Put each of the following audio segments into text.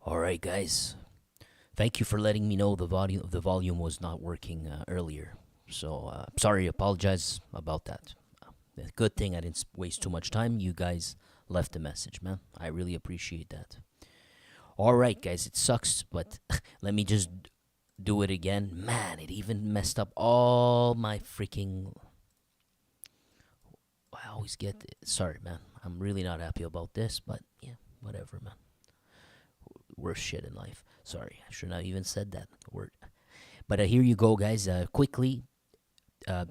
All right, guys. Thank you for letting me know the volume was not working earlier. So sorry, apologize about that. Good thing I didn't waste too much time. You guys left a message, man. I really appreciate that. All right, guys. It sucks, but let me just do it again. Man, it even messed up all my freaking. I always get. Sorry, man. I'm really not happy about this, but yeah, whatever, man. Worst shit in life. Sorry, I should not have even said that word. But here you go, guys. Quickly,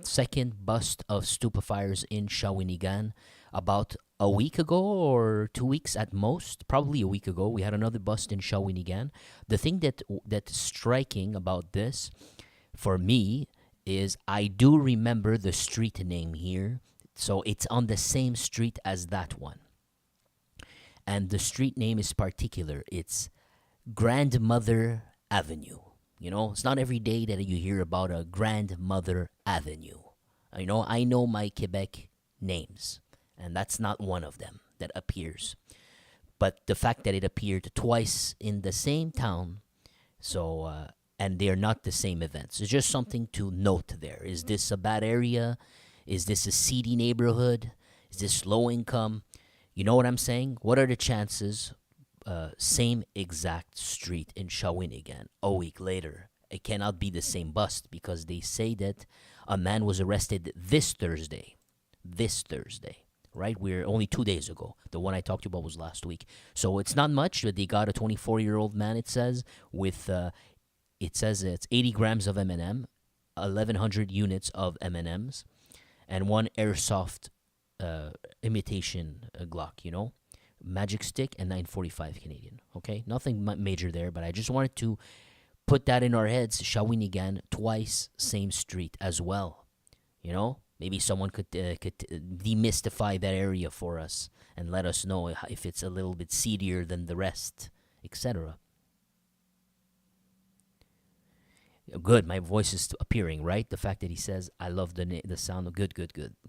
second bust of stupefiers in Shawinigan. About a week ago or 2 weeks at most, probably a week ago, we had another bust in Shawinigan. The thing that's striking about this, for me, is I do remember the street name here. So it's on the same street as that one. And the street name is particular. It's Grandmother Avenue. It's not every day that you hear about a Grandmother Avenue. I know my Quebec names, and that's not one of them that appears. But the fact that it appeared twice in the same town, and they're not the same events. It's just something to note there. Is this a bad area? Is this a seedy neighborhood? Is this low income? You know what I'm saying? What are the chances? Same exact street in Shawinigan. A week later, it cannot be the same bust because they say that a man was arrested this Thursday. This Thursday, right? We're only 2 days ago. The one I talked about was last week. So it's not much, but they got a 24-year-old man, it says, with, it says it's 80 grams of M&M, 1,100 units of M&Ms, and one airsoft imitation Glock, Magic Stick and 945 Canadian. Okay, nothing major there, but I just wanted to put that in our heads. Shawinigan, twice, same street as well. Maybe someone could demystify that area for us and let us know if it's a little bit seedier than the rest, etc. Good, my voice is appearing, right? The fact that he says, I love the sound. Good.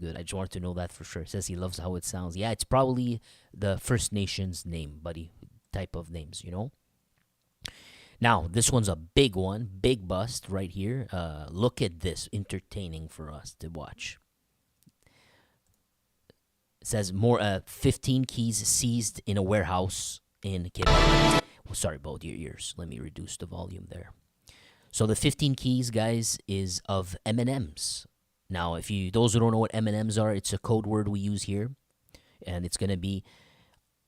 I just wanted to know that for sure. He says he loves how it sounds. Yeah, it's probably the First Nations name, buddy, type of names, Now, this one's a big one, big bust right here. Look at this, entertaining for us to watch. It says, 15 keys seized in a warehouse in Quebec. Well, sorry about your ears. Let me reduce the volume there. So the 15 keys, guys, is of M&Ms. Now, those who don't know what M&Ms are, it's a code word we use here. And it's going to be,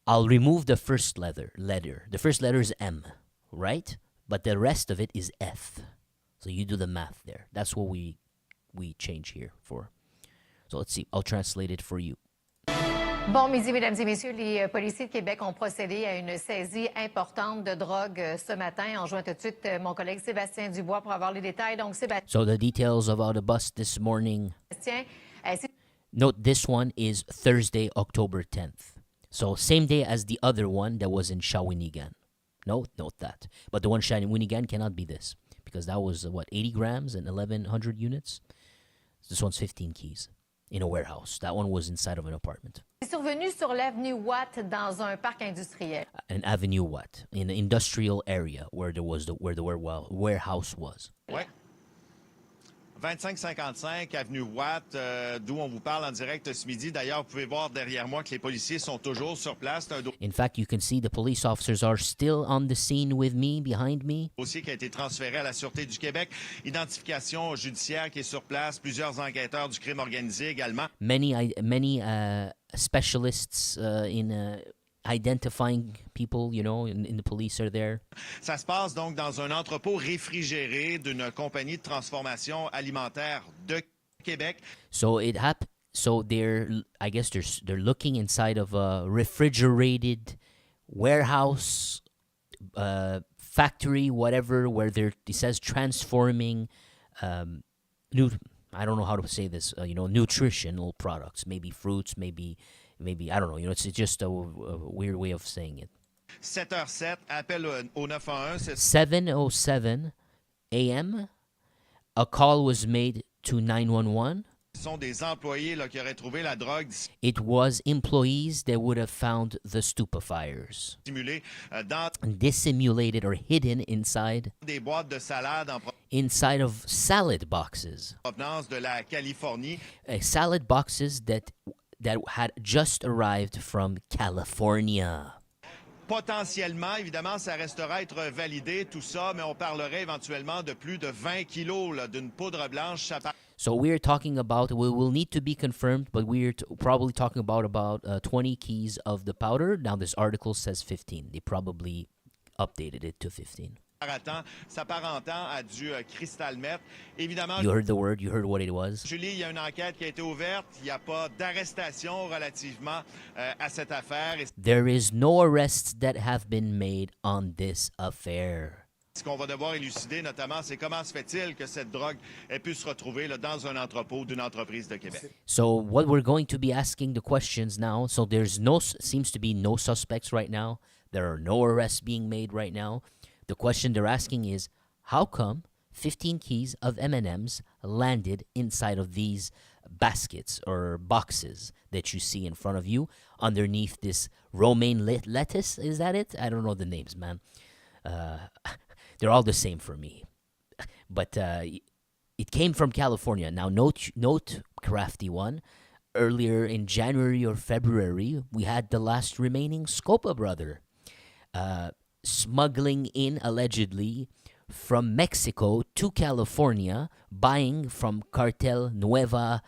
I'll remove the first letter. The first letter is M, right? But the rest of it is F. So you do the math there. That's what we change here for. So let's see. I'll translate it for you. Bon midi, mesdames et messieurs. Les policiers de Québec ont procédé à une saisie importante de drogue ce matin. On joint tout de suite mon collègue Sébastien Dubois pour avoir les détails. Donc, Sébastien. So the details about the bust this morning. Note this one is Thursday, October 10th. So same day as the other one that was in Shawinigan. Note that. But the one in Shawinigan cannot be this because that was, 80 grams and 1,100 units? This one's 15 keys. In a warehouse. That one was inside of an apartment. C'est survenu sur l'avenue Watt dans un parc industriel. An avenue Watt in an industrial area where the warehouse was. Ouais. 2555 avenue Watt, d'où on vous parle en direct ce midi. D'ailleurs, vous pouvez voir derrière moi que les policiers sont toujours sur place. In fact, you can see the police officers are still on the scene with me, behind me. Dossier qui a été transféré à la Sûreté du Québec. Identification judiciaire qui est sur place. Plusieurs enquêteurs du crime organisé également. Many specialists in identifying people, in the police are there. Ça se passe donc dans un entrepôt réfrigéré d'une compagnie de transformation alimentaire de Québec. So I guess they're looking inside of a refrigerated warehouse, factory, whatever, where it says transforming I don't know how to say this, nutritional products, maybe fruits, maybe I don't know, it's just a weird way of saying it. 7h07, appel au 911. 7:07 a.m. A call was made to 911 Ce sont des employés là, qui auraient trouvé la drogue It was employees that would have found the stupefires, dissimulée dans dissimulated or hidden inside des boîtes de salade en of salad boxes. provenance de la Californie. Salad boxes that had just arrived from California. Potentiellement, évidemment, ça restera à être validé, tout ça, mais on parlerait éventuellement de plus de 20 kilos là, d'une poudre blanche. So we're talking about, we will need to be confirmed, but we're probably talking about 20 keys of the powder. Now this article says 15. They probably updated it to 15. S'apparentant à du cristal meth. Évidemment, You heard the word, you heard what it was. Julie, il y a une enquête qui a été ouverte. Il n'y a pas d'arrestation relativement à cette affaire. Et There is no arrests that have been made on this affair. ce qu'on va devoir élucider, notamment, c'est comment se fait-il que cette drogue ait pu se retrouver là, dans un entrepôt d'une entreprise de Québec. So what we're going to be asking the questions now, so there's seems to be no suspects right now. There are no arrests being made right now. The question they're asking is, how come 15 keys of M&Ms landed inside of these baskets or boxes that you see in front of you underneath this romaine lettuce? Is that it? I don't know the names, man. They're all the same for me. But it came from California. Now, note, crafty one, earlier in January or February, we had the last remaining Scopa brother smuggling in, allegedly, from Mexico to California, buying from Cartel Nueva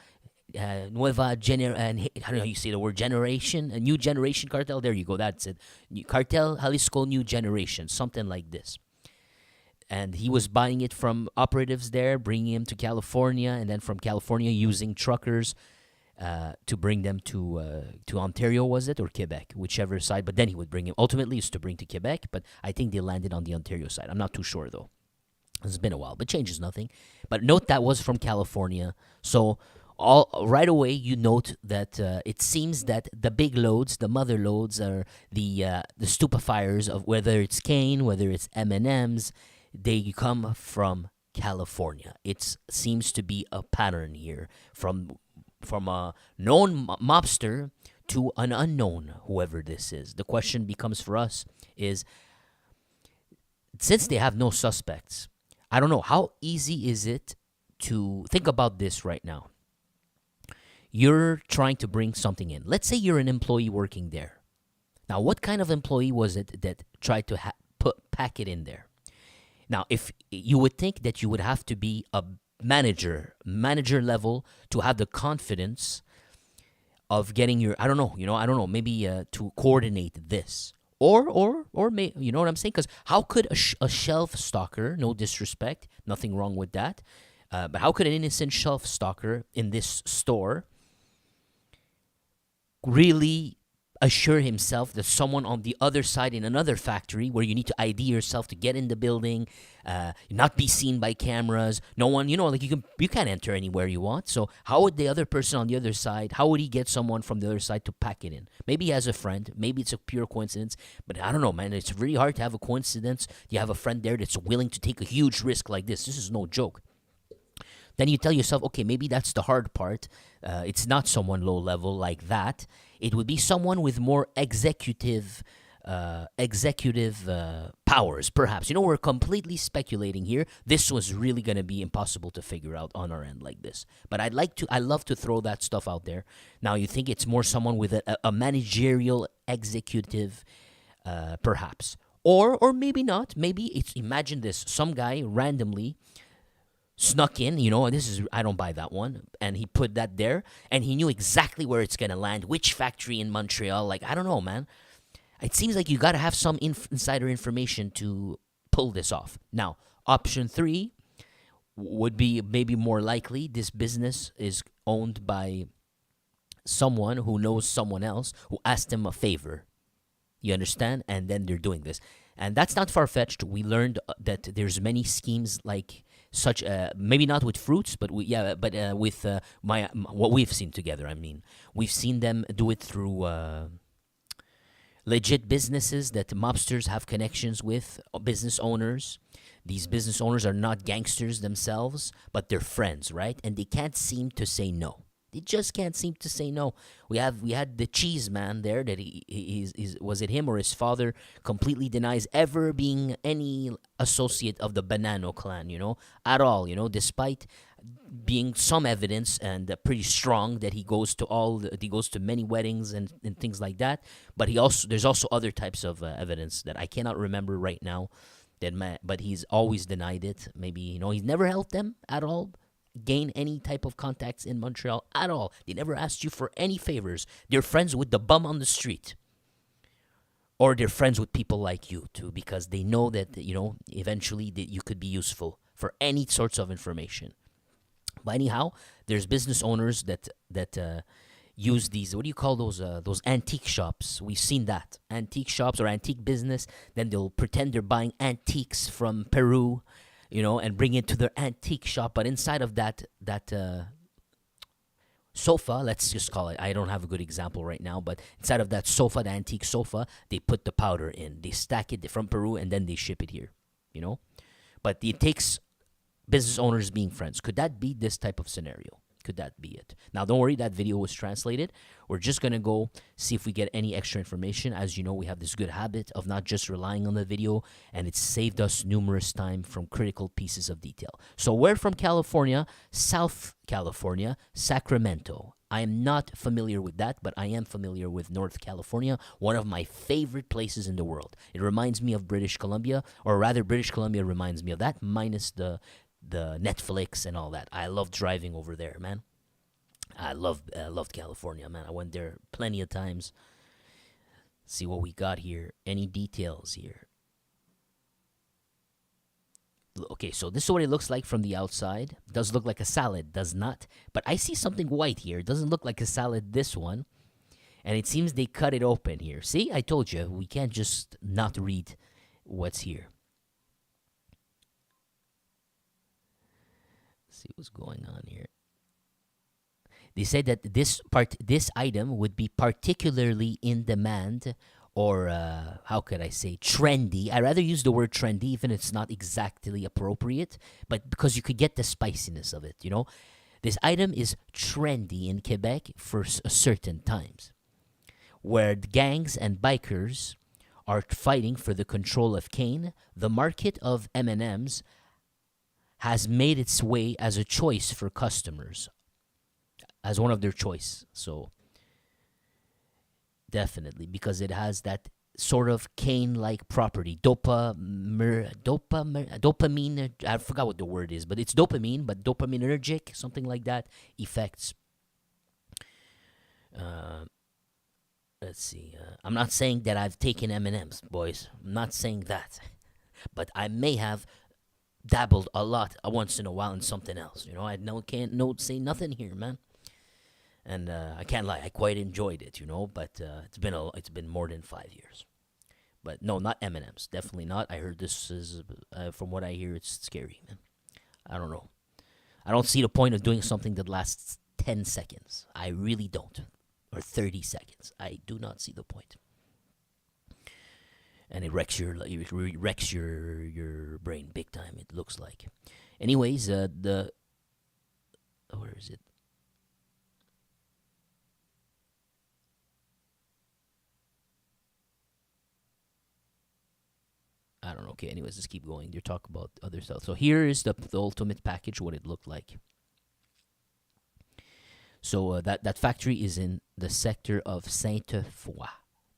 I don't know how you say the word generation, a new generation cartel. There you go, that's it. Cartel Jalisco New Generation, something like this. And he was buying it from operatives there, bringing him to California, and then from California using truckers to bring them to Ontario, was it, or Quebec, whichever side. But then he would bring him. Ultimately, it's to bring to Quebec, but I think they landed on the Ontario side. I'm not too sure though. It's been a while, but changes nothing. But note that was from California, so right away you note that it seems that the big loads, the mother loads, are the stupefyers of whether it's cane, whether it's M&Ms. They come from California. It seems to be a pattern here from a known mobster to an unknown, whoever this is. The question becomes for us is, since they have no suspects, I don't know, how easy is it to think about this right now? You're trying to bring something in. Let's say you're an employee working there. Now, what kind of employee was it that tried to pack it in there? Now, if you would think that you would have to be a manager level to have the confidence of getting your, I don't know, maybe to coordinate this. Or you know what I'm saying? Because how could a shelf stalker, no disrespect, nothing wrong with that, but how could an innocent shelf stalker in this store really assure himself that someone on the other side in another factory where you need to ID yourself to get in the building, not be seen by cameras, no one, like you can't enter anywhere you want. So how would the other person on the other side, how would he get someone from the other side to pack it in? Maybe he has a friend, maybe it's a pure coincidence, but I don't know, man. It's really hard to have a coincidence. You have a friend there that's willing to take a huge risk like this. This is no joke. Then you tell yourself, okay, maybe that's the hard part. It's not someone low level like that. It would be someone with more executive powers, perhaps. We're completely speculating here. This was really going to be impossible to figure out on our end like this. But I love to throw that stuff out there. Now, you think it's more someone with a managerial executive, perhaps. Or maybe not. Maybe it's, imagine this, some guy randomly snuck in, I don't buy that one, and he put that there, and he knew exactly where it's going to land, which factory in Montreal. Like, I don't know, man. It seems like you got to have some insider information to pull this off. Now, option 3 would be maybe more likely. This business is owned by someone who knows someone else who asked him a favor. You understand? And then they're doing this. And that's not far-fetched. We learned that there's many schemes like such, maybe not with fruits, but with what we've seen together. I mean, we've seen them do it through legit businesses that mobsters have connections with, business owners. These business owners are not gangsters themselves, but they're friends, right? And they can't seem to say no. They just can't seem to say no. We had the cheese man there that was it him or his father completely denies ever being any associate of the Banano clan, at all, despite being some evidence and pretty strong that he goes to many weddings and things like that. But there's also other types of evidence that I cannot remember right now. But he's always denied it. Maybe he's never helped them at all gain any type of contacts in Montreal at all. They never asked you for any favors. They're friends with the bum on the street. Or they're friends with people like you too, because they know that, eventually that you could be useful for any sorts of information. But anyhow, there's business owners that use these, what do you call those antique shops? We've seen that. Antique shops or antique business. Then they'll pretend they're buying antiques from Peru, and bring it to their antique shop. But inside of that sofa, let's just call it, I don't have a good example right now, but inside of that sofa, the antique sofa, they put the powder in. They stack it from Peru, and then they ship it here, But it takes business owners being friends. Could that be this type of scenario? Could that be it? Now, don't worry, that video was translated. We're just going to go see if we get any extra information. As you know, we have this good habit of not just relying on the video, and it's saved us numerous times from critical pieces of detail. So we're from California, South California, Sacramento. I am not familiar with that, but I am familiar with North California, one of my favorite places in the world. It reminds me of British Columbia, or rather British Columbia reminds me of that, minus the Netflix and all that. I love driving over there, man. I loved California, man. I went there plenty of times. See what we got here. Any details here? Okay, so this is what it looks like from the outside. Does look like a salad, does not. But I see something white here. It doesn't look like a salad, this one. And it seems they cut it open here. See, I told you, we can't just not read what's here. See what's going on here. They said that this item would be particularly in demand, or how could I say, trendy. I rather use the word trendy, even if it's not exactly appropriate, but because you could get the spiciness of it, This item is trendy in Quebec for certain times, where gangs and bikers are fighting for the control of cane. The market of M&Ms has made its way as a choice for customers, as one of their choice. So definitely, because it has that sort of cane-like property, dopamine. I forgot what the word is, but it's dopamine, but dopaminergic, something like that, effects. Let's see. I'm not saying that I've taken M&Ms, boys. I'm not saying that, but I may have dabbled a lot once in a while in something else. I can't say nothing here, man. And I can't lie, I quite enjoyed it, But it's been more than 5 years. But no, not M&Ms, definitely not. I heard this is, from what I hear, it's scary, man. I don't know. I don't see the point of doing something that lasts 10 seconds. I really don't, or 30 seconds. I do not see the point. And it wrecks your brain big time, it looks like. Anyways, where is it? I don't know. Okay, anyways, let's keep going. They're talking about other stuff. So here is the ultimate package, what it looked like. So that factory is in the sector of Sainte-Foy.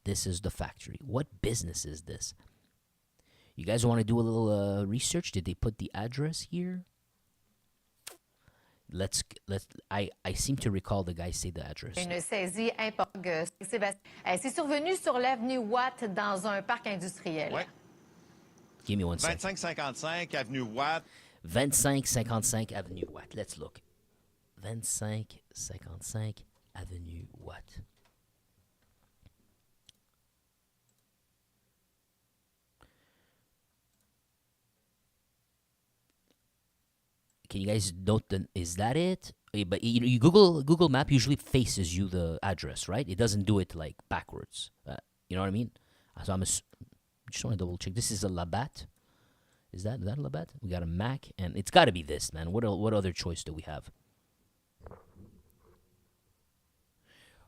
This is the factory. What business is this? You guys want to do a little research? Did they put the address here? I seem to recall the guy say the address. Une saisie importante. C'est survenu sur l'avenue Watt dans un parc industriel. Ouais. Give me one second. 2555 avenue Watt. 2555 avenue Watt. Let's look. 2555 avenue Watt. Can you guys note is that it? But you Google Map usually faces you the address, right? It doesn't do it like backwards. You know what I mean? So just want to double check. This is a Labatt. Is that Labatt? We got a Mac, and it's got to be this, man. What other choice do we have?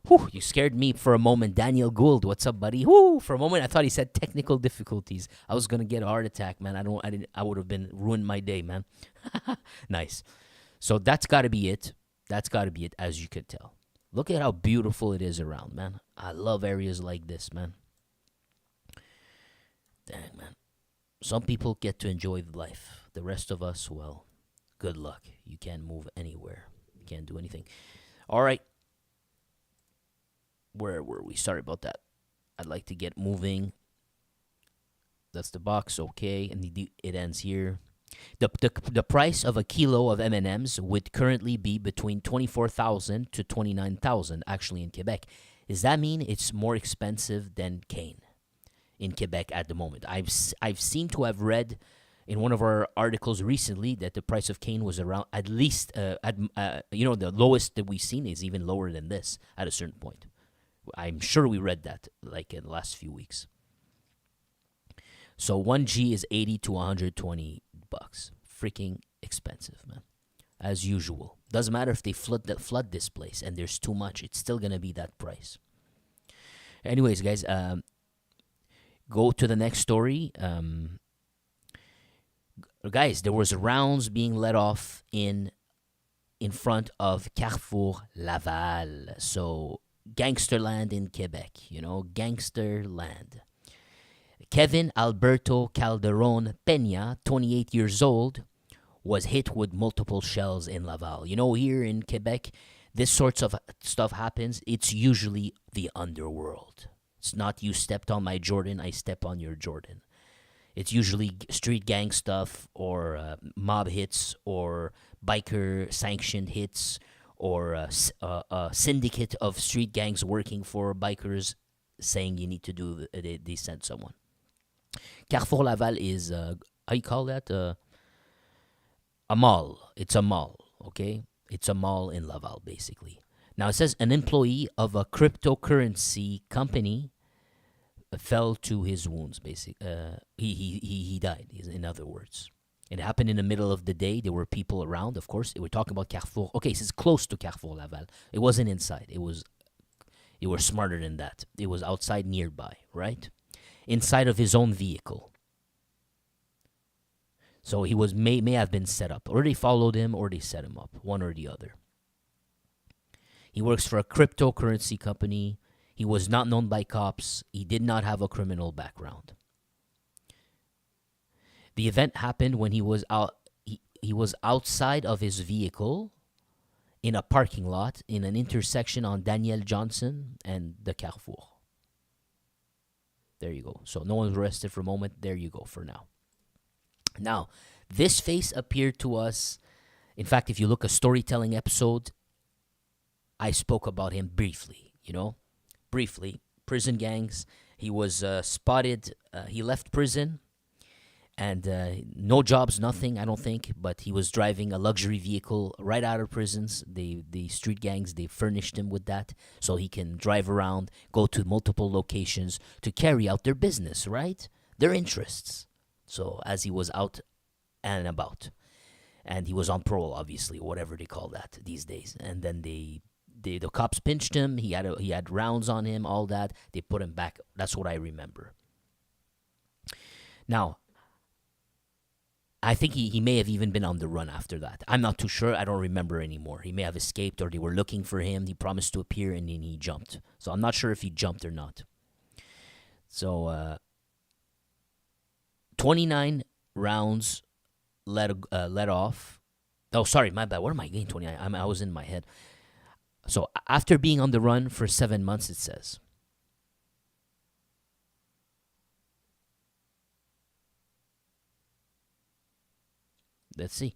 Whew, you scared me for a moment. Daniel Gould, what's up, buddy? Whew, for a moment I thought he said technical difficulties. I was gonna get a heart attack, man. I would have been ruined my day, man. Nice. So that's gotta be it. That's gotta be it, as you could tell. Look at how beautiful it is around, man. I love areas like this, man. Dang, man. Some people get to enjoy life. The rest of us, well, good luck. You can't move anywhere. You can't do anything. All right. Where were we? Sorry about that. I'd like to get moving. That's the box, okay, and it ends here. The price of a kilo of M&Ms would currently be between 24,000 to 29,000 actually in Quebec. Does that mean it's more expensive than cane in Quebec at the moment? I've seem to have read in one of our articles recently that the price of cane was around at least the lowest that we've seen is even lower than this at a certain point. I'm sure we read that like in the last few weeks. So 1G is 80 to 120 bucks. Freaking expensive, man. As usual. Doesn't matter if they flood this place and there's too much. It's still going to be that price. Anyways, guys, go to the next story. Guys, there was rounds being let off in front of Carrefour Laval. So Gangsterland in Quebec, Gangsterland. Kevin Alberto Calderon Peña, 28 years old, was hit with multiple shells in Laval. Here in Quebec, this sorts of stuff happens. It's usually the underworld. It's not you stepped on my Jordan, I step on your Jordan. It's usually street gang stuff or mob hits or biker sanctioned hits or a syndicate of street gangs working for bikers saying you need to do, they send someone. Carrefour Laval is, how you call that? A mall. It's a mall, okay? It's a mall in Laval, basically. Now, it says an employee of a cryptocurrency company fell to his wounds, basically. He died, in other words. It happened in the middle of the day. There were people around, of course. We're talking about Carrefour. Okay, so it's close to Carrefour Laval. It wasn't inside. You were smarter than that. It was outside nearby, right? Inside of his own vehicle. So he may have been set up. Or they followed him or they set him up. One or the other. He works for a cryptocurrency company. He was not known by cops. He did not have a criminal background. The event happened when he was out. He was outside of his vehicle in a parking lot in an intersection on Daniel Johnson and the Carrefour. There you go. So no one's arrested for a moment. There you go for now. Now, this face appeared to us. In fact, if you look a storytelling episode, I spoke about him briefly, Briefly. Prison gangs. He was spotted. He left prison. And no jobs, nothing, I don't think. But he was driving a luxury vehicle right out of prisons. The street gangs, they furnished him with that so he can drive around, go to multiple locations to carry out their business, right? Their interests. So as he was out and about. And he was on parole, obviously, whatever they call that these days. And then the cops pinched him. He had rounds on him, all that. They put him back. That's what I remember. Now, I think he may have even been on the run after that. I'm not too sure. I don't remember anymore. He may have escaped or they were looking for him. He promised to appear and then he jumped. So I'm not sure if he jumped or not. So 29 rounds let off. Oh, sorry, my bad. What am I getting 29? I was in my head. So after being on the run for 7 months, it says. Let's see.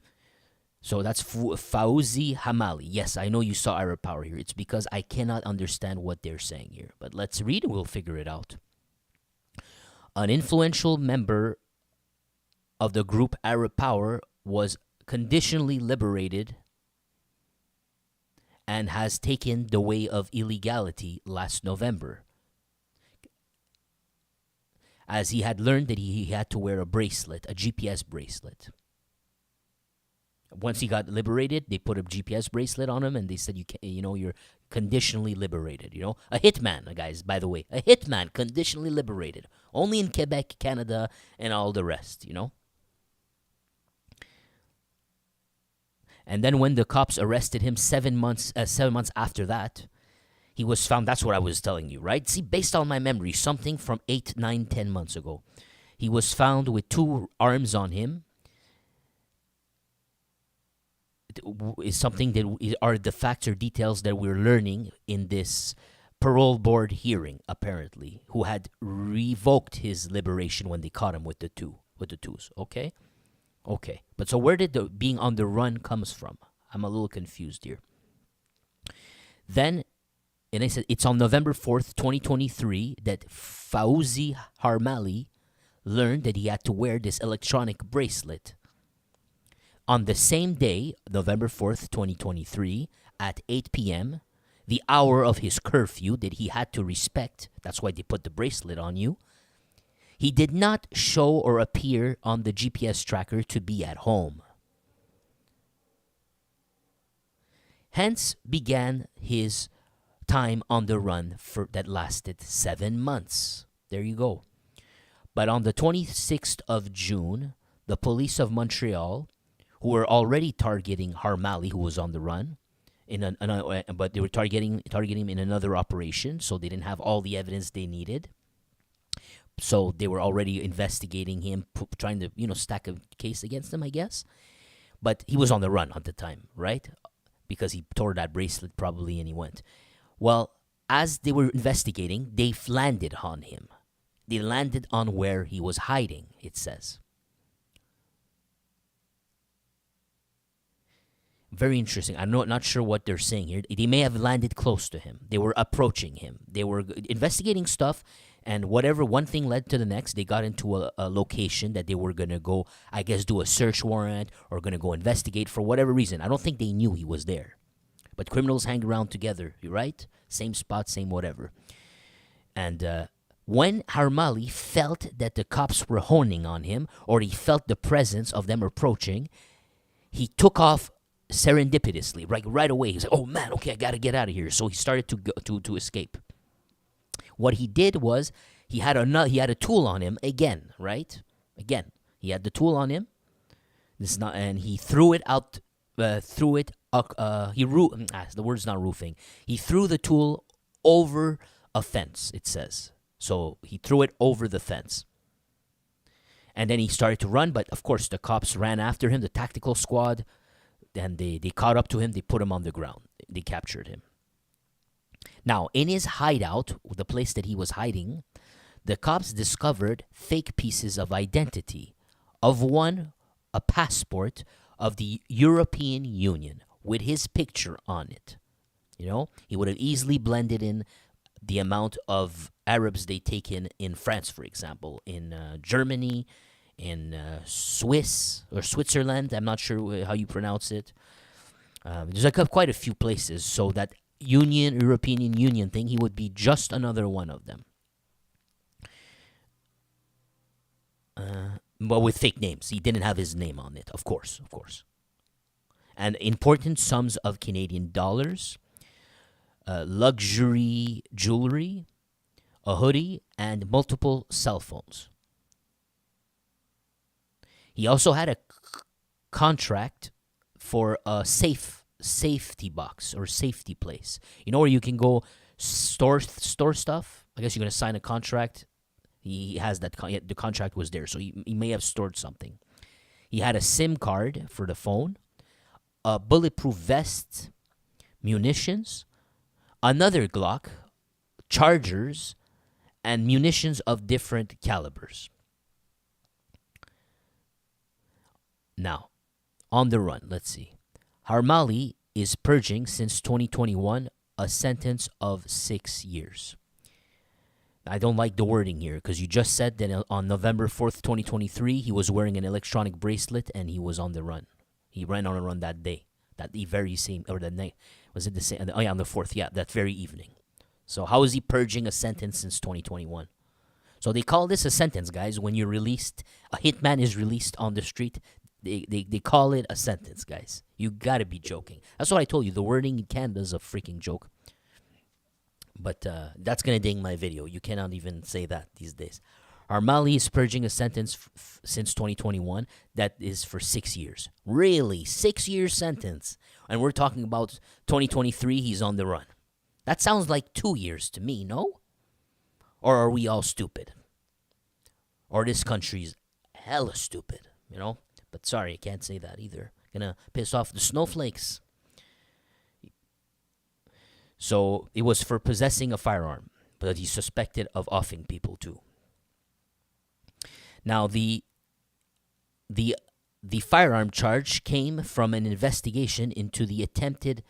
So that's Fauzi Hamali. Yes, I know you saw Arab Power here. It's because I cannot understand what they're saying here. But let's read and we'll figure it out. An influential member of the group Arab Power was conditionally liberated and has taken the way of illegality last November. as he had learned that he had to wear a bracelet, a GPS bracelet. Once he got liberated, they put a GPS bracelet on him, and they said, you're conditionally liberated. A hitman, guys, by the way, a hitman, conditionally liberated. Only in Quebec, Canada, and all the rest, And then when the cops arrested him 7 months after that, he was found. That's what I was telling you, right? See, based on my memory, something from 8, 9, 10 months ago. He was found with 2 arms on him. Is something that are the facts or details that we're learning in this parole board hearing, apparently, who had revoked his liberation when they caught him with the twos. Okay. But so where did the being on the run comes from? I'm a little confused here. Then, and I said it's on November 4th, 2023, that Fauzi Harmali learned that he had to wear this electronic bracelet. On the same day, November 4th, 2023, at 8 p.m., the hour of his curfew that he had to respect, that's why they put the bracelet on you, he did not show or appear on the GPS tracker to be at home. Hence began his time on the run that lasted 7 months. There you go. But on the 26th of June, the police of Montreal, who were already targeting Harmali, who was on the run, but they were targeting him in another operation, so they didn't have all the evidence they needed. So they were already investigating him, trying to stack a case against him, I guess. But he was on the run at the time, right? Because he tore that bracelet probably, and he went. Well, as they were investigating, they landed on him. They landed on where he was hiding, it says. Very interesting. I'm not sure what they're saying here. They may have landed close to him. They were approaching him. They were investigating stuff, and one thing led to the next. They got into a location that they were going to go, I guess, do a search warrant or going to go investigate for whatever reason. I don't think they knew he was there. But criminals hang around together, right? Same spot, same whatever. And when Harmali felt that the cops were honing on him, or he felt the presence of them approaching, he took off serendipitously, right away. He's like, "Oh man, okay, I gotta get out of here." So he started to escape. What he did was he had a tool on him again, right? Again, he had the tool on him. And he threw it out. The word's not roofing. He threw the tool over a fence. It says so. He threw it over the fence. And then he started to run, but of course the cops ran after him, the tactical squad. Then they caught up to him, they put him on the ground. They captured him. Now, in his hideout, the place that he was hiding, the cops discovered fake pieces of identity. Of one, a passport of the European Union with his picture on it. He would have easily blended in the amount of Arabs they take in France, for example, in Germany, in Swiss or Switzerland. I'm not sure how you pronounce it. There's quite a few places. So that European Union thing, he would be just another one of them. But with fake names. He didn't have his name on it, of course. And important sums of Canadian dollars, luxury jewelry, a hoodie, and multiple cell phones. He also had a contract for a safety box or safety place. Where you can go store stuff? I guess you're going to sign a contract. He has that. The contract was there, so he may have stored something. He had a SIM card for the phone, a bulletproof vest, munitions, another Glock, chargers, and munitions of different calibers. Now, on the run, let's see. Harmali is purging since 2021 a sentence of 6 years. I don't like the wording here because you just said that on November 4th, 2023, he was wearing an electronic bracelet and he was on the run. He ran on a run that day, the very same, or the night. Was it the same? On the 4th, yeah, that very evening. So how is he purging a sentence since 2021? So they call this a sentence, guys. When you're released, a hitman is released on the street. They call it a sentence, guys. You gotta be joking. That's what I told you. The wording in Canada is a freaking joke. But that's gonna ding my video. You cannot even say that these days. Armali is purging a sentence since 2021 that is for 6 years. Really? 6-year sentence. And we're talking about 2023, he's on the run. That sounds like 2 years to me, no? Or are we all stupid? Or this country's hella stupid, you know? But sorry, I can't say that either. Gonna piss off the snowflakes. So it was for possessing a firearm, but he's suspected of offing people too. Now the firearm charge came from an investigation into the attempted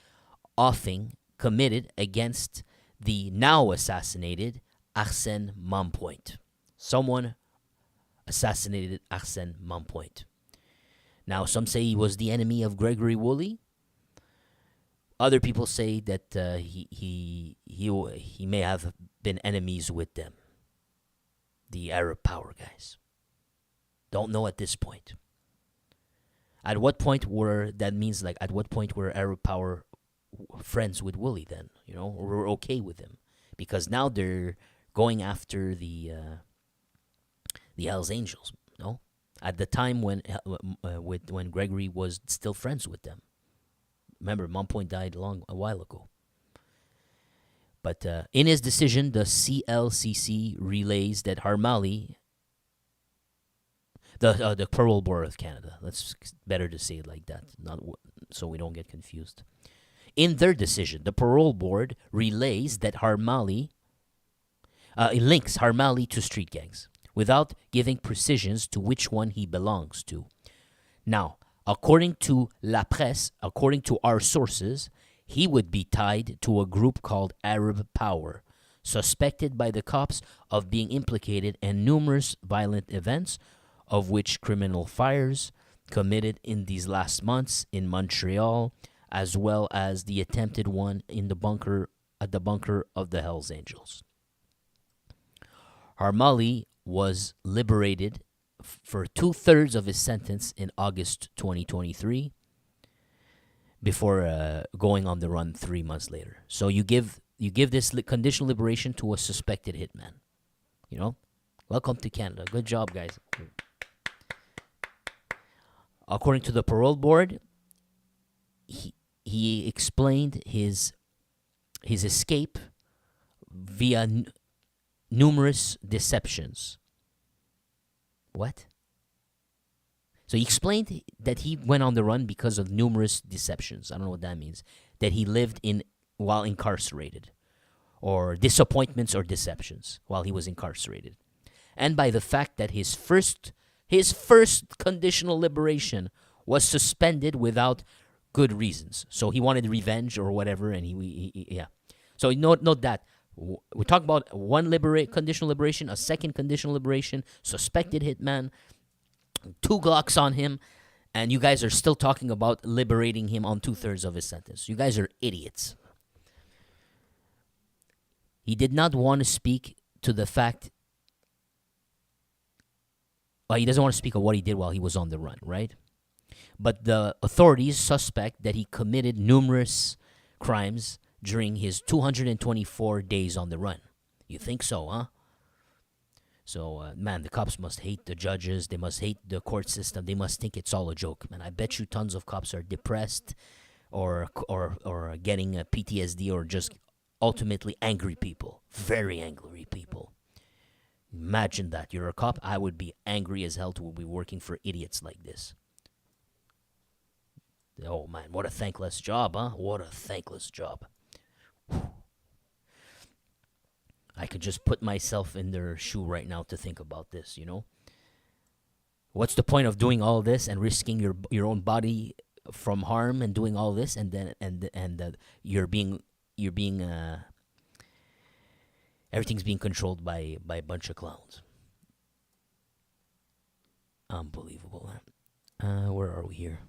offing committed against the now assassinated Arsène Mompoint. Someone assassinated Arsène Mompoint. Now, some say he was the enemy of Gregory Woolley. Other people say that he may have been enemies with them. The Arab power guys. Don't know at this point. At what point were Arab power friends with Woolley then? You know, or were okay with him? Because now they're going after the Hells Angels, no? At the time when Gregory was still friends with them. Remember, Mompoint died a while ago. But in his decision, the CLCC relays that Armali, the Parole Board of Canada, that's better to say it like that, not so we don't get confused. In their decision, the Parole Board relays that Armali links Armali to street gangs, without giving precisions to which one he belongs to. Now, according to La Presse, according to our sources, he would be tied to a group called Arab Power, suspected by the cops of being implicated in numerous violent events, of which criminal fires committed in these last months in Montreal, as well as the attempted one in the bunker of the Hells Angels. Armali was liberated for 2/3 of his sentence in August 2023 before going on the run 3 months later. So you give this conditional liberation to a suspected hitman. You know? Welcome to Canada. Good job, guys. According to the Parole Board, he explained his escape via numerous deceptions. What? So he explained that he went on the run because of numerous deceptions. I don't know what that means. That he lived while incarcerated, or disappointments or deceptions while he was incarcerated, and by the fact that his first conditional liberation was suspended without good reasons. So he wanted revenge or whatever, and he. So note that. We talk about one conditional liberation, a second conditional liberation, suspected hitman, 2 Glocks on him, and you guys are still talking about liberating him on 2/3 of his sentence. You guys are idiots. He did not want to speak to the fact. He doesn't want to speak of what he did while he was on the run, right? But the authorities suspect that he committed numerous crimes during his 224 days on the run. You think so, huh? So, man, the cops must hate the judges. They must hate the court system. They must think it's all a joke, man. I bet you tons of cops are depressed or getting a PTSD or just ultimately angry people. Very angry people. Imagine that. You're a cop. I would be angry as hell to be working for idiots like this. Oh, man, what a thankless job, huh? What a thankless job. I could just put myself in their shoe right now to think about this, you know? What's the point of doing all this and risking your own body from harm and doing all this, and then you're being everything's being controlled by a bunch of clowns. Unbelievable. Where are we here?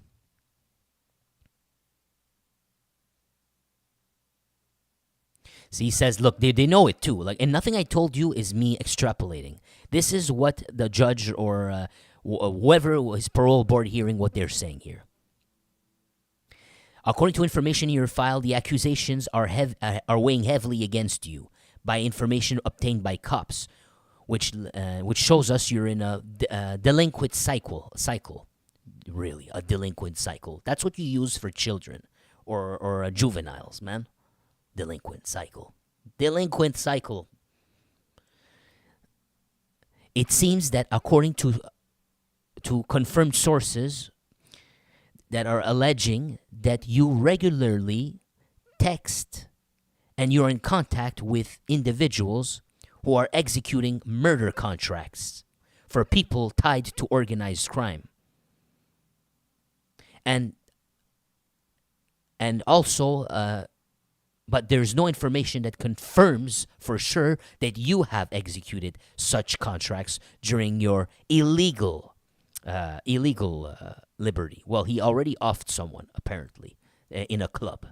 So he says, look, they know it too. Like, and nothing I told you is me extrapolating. This is what the judge or whoever his parole board hearing what they're saying here. According to information in your file, the accusations are weighing heavily against you by information obtained by cops, which shows us you're in a delinquent cycle. Really, a delinquent cycle. That's what you use for children or juveniles, man. Delinquent cycle. Delinquent cycle. It seems that according to confirmed sources that are alleging that you regularly text and you're in contact with individuals who are executing murder contracts for people tied to organized crime. And also, but there's no information that confirms for sure that you have executed such contracts during your illegal liberty. Well, he already offed someone, apparently, in a club.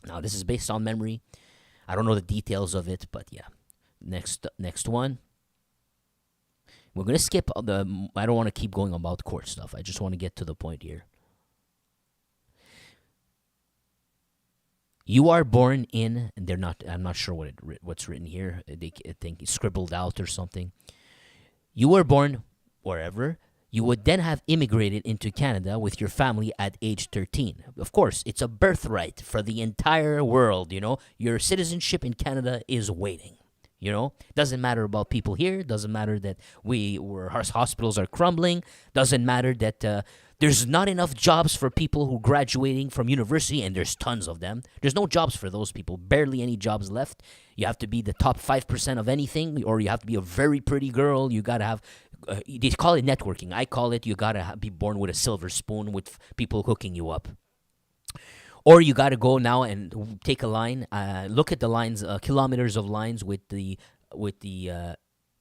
Now, this is based on memory. I don't know the details of it, but yeah. Next one. We're going to skip I don't want to keep going about court stuff. I just want to get to the point here. You are born in, and I'm not sure what's written here. I think it's scribbled out or something. You were born wherever. You would then have immigrated into Canada with your family at age 13. Of course, it's a birthright for the entire world, Your citizenship in Canada is waiting, Doesn't matter about people here. Doesn't matter that our hospitals are crumbling. Doesn't matter that there's not enough jobs for people who are graduating from university, and there's tons of them. There's no jobs for those people. Barely any jobs left. You have to be the top 5% of anything, or you have to be a very pretty girl. You got to have... they call it networking. I call it you gotta be born with a silver spoon with people hooking you up. Or you gotta go now and take a line, look at the lines, kilometers of lines with the